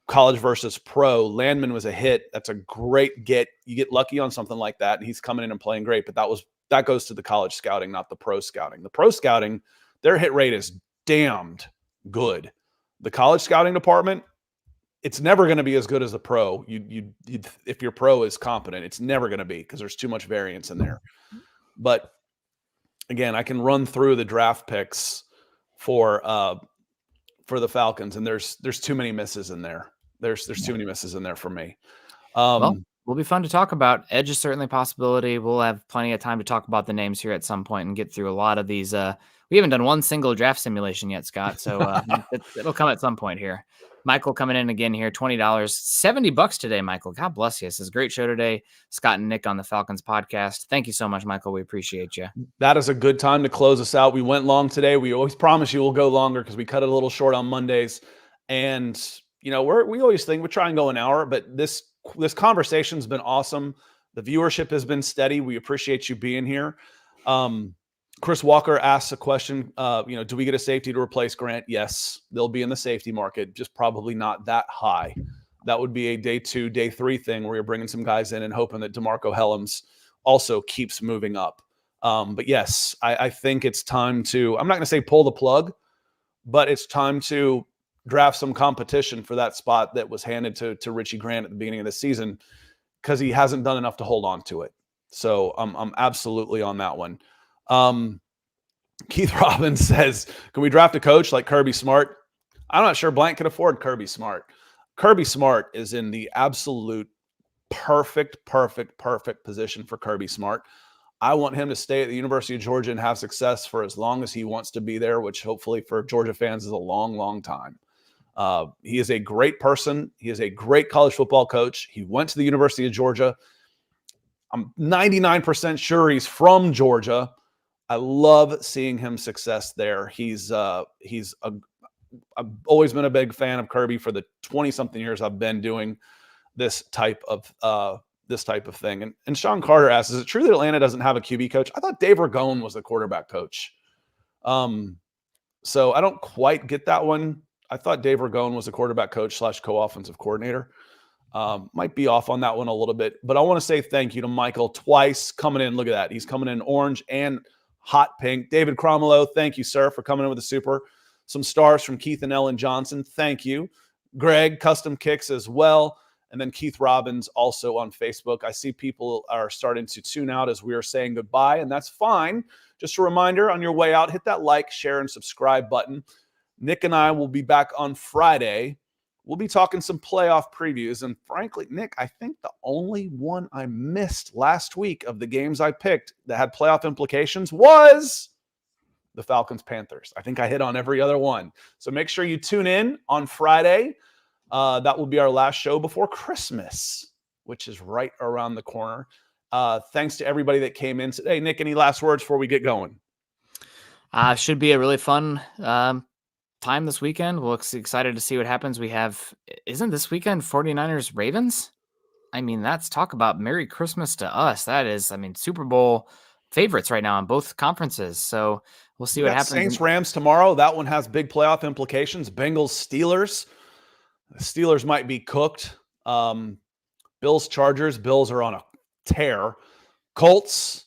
college versus pro, Landman was a hit. That's a great get. You get lucky on something like that, and he's coming in and playing great. But that goes to the college scouting, not the pro scouting. The pro scouting, their hit rate is damned good. The college scouting department, it's never going to be as good as the pro. If your pro is competent, it's never going to be, because there's too much variance in there. But again, I can run through the draft picks for the Falcons, and there's too many misses in there. There's too many misses in there for me. Well, will be fun to talk about. Edge is certainly a possibility. We'll have plenty of time to talk about the names here at some point and get through a lot of these. We haven't done one single draft simulation yet, Scott, so it'll come at some point here. Michael coming in again here, $20, $70 today, Michael. God bless you. This is a great show today. Scott and Nick on the Falcons podcast. Thank you so much, Michael. We appreciate you. That is a good time to close us out. We went long today. We always promise you we'll go longer because we cut it a little short on Mondays. And, we always think we try and go an hour, but this conversation's been awesome. The viewership has been steady. We appreciate you being here. Chris Walker asks a question, do we get a safety to replace Grant? Yes, they'll be in the safety market, just probably not that high. That would be a day 2, day 3 thing where you're bringing some guys in and hoping that DeMarco Helms also keeps moving up. But yes, I think it's time to, I'm not going to say pull the plug, but it's time to draft some competition for that spot that was handed to Richie Grant at the beginning of the season, because he hasn't done enough to hold on to it. So I'm absolutely on that one. Keith Robbins says, can we draft a coach like Kirby Smart? I'm not sure Blank can afford Kirby Smart. Kirby Smart is in the absolute perfect position for Kirby Smart. I want him to stay at the University of Georgia and have success for as long as he wants to be there, which hopefully for Georgia fans is a long, long time. He is a great person. He is a great college football coach. He went to the University of Georgia. I'm 99% sure he's from Georgia. I love seeing him success there. I've always been a big fan of Kirby for the 20-something years I've been doing this type of thing. And Sean Carter asks, is it true that Atlanta doesn't have a QB coach? I thought Dave Ragone was the quarterback coach. So I don't quite get that one. I thought Dave Ragone was the quarterback coach / co-offensive coordinator. Might be off on that one a little bit, but I want to say thank you to Michael twice coming in. Look at that. He's coming in orange and hot pink. David Cromwell, thank you, sir, for coming in with a super. Some stars from Keith and Ellen Johnson. Thank you. Greg, custom kicks as well. And then Keith Robbins also on Facebook. I see people are starting to tune out as we are saying goodbye, and that's fine. Just a reminder, on your way out, hit that like, share, and subscribe button. Nick and I will be back on Friday. We'll be talking some playoff previews. And frankly, Nick, I think the only one I missed last week of the games I picked that had playoff implications was the Falcons-Panthers. I think I hit on every other one. So make sure you tune in on Friday. That will be our last show before Christmas, which is right around the corner. Thanks to everybody that came in today. Nick, any last words before we get going? Should be a really fun time this weekend. We're excited to see what happens. Isn't this weekend 49ers Ravens? I mean, that's talk about Merry Christmas to us. That is, Super Bowl favorites right now in both conferences. So we'll see what happens. Saints Rams tomorrow. That one has big playoff implications. Bengals Steelers. The Steelers might be cooked. Bills Chargers. Bills are on a tear. Colts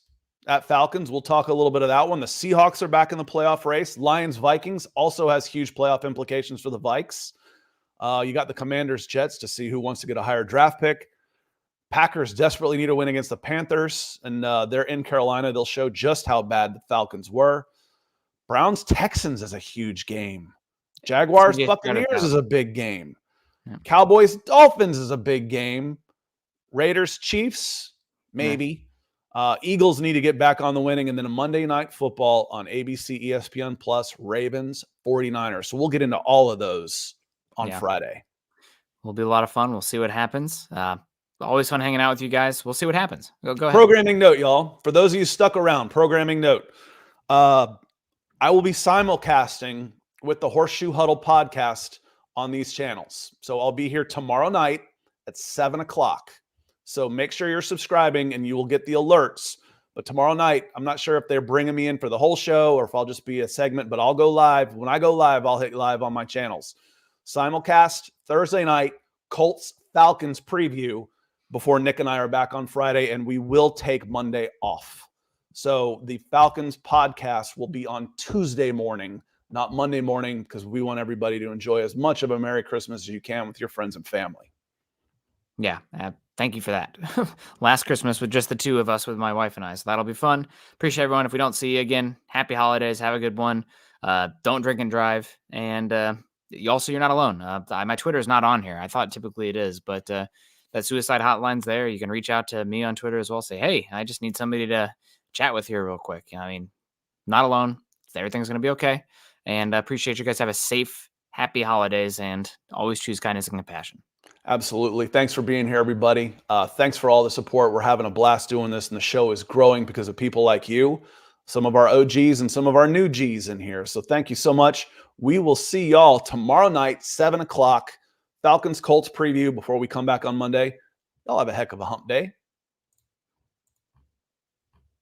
at Falcons. We'll talk a little bit of that one. The Seahawks are back in the playoff race. Lions Vikings also has huge playoff implications for the Vikes. You got the Commanders Jets to see who wants to get a higher draft pick. Packers desperately need a win against the Panthers, and they're in Carolina. They'll show just how bad the Falcons were. Browns Texans is a huge game. Jaguars Buccaneers is a big game. Yeah. Cowboys Dolphins is a big game. Raiders Chiefs, maybe. Yeah. Eagles need to get back on the winning, and then a Monday Night Football on ABC, ESPN Plus, Ravens 49ers. So we'll get into all of those on Friday. Will be a lot of fun. We'll see what happens. Always fun hanging out with you guys. We'll see what happens. Go ahead. Programming note, y'all. For those of you stuck around, programming note. I will be simulcasting with the Horseshoe Huddle podcast on these channels. So I'll be here tomorrow night at 7 o'clock. So make sure you're subscribing and you will get the alerts. But tomorrow night, I'm not sure if they're bringing me in for the whole show or if I'll just be a segment, but I'll go live. When I go live, I'll hit live on my channels. Simulcast Thursday night, Colts Falcons preview before Nick and I are back on Friday, and we will take Monday off. So the Falcons podcast will be on Tuesday morning, not Monday morning, because we want everybody to enjoy as much of a Merry Christmas as you can with your friends and family. Yeah, thank you for that. Last Christmas with just the two of us with my wife and I, so that'll be fun. Appreciate everyone. If we don't see you again, happy holidays. Have a good one. Don't drink and drive. And also, you're not alone. My Twitter is not on here. I thought typically it is, but that suicide hotline's there. You can reach out to me on Twitter as well. Say, hey, I just need somebody to chat with here real quick. I mean, not alone. Everything's going to be okay. And I appreciate you guys. Have a safe, happy holidays, and always choose kindness and compassion. Absolutely. Thanks for being here, everybody. Thanks for all the support. We're having a blast doing this, and the show is growing because of people like you, some of our OGs and some of our new Gs in here. So thank you so much. We will see y'all tomorrow night, 7 o'clock. Falcons Colts preview before we come back on Monday. Y'all have a heck of a hump day.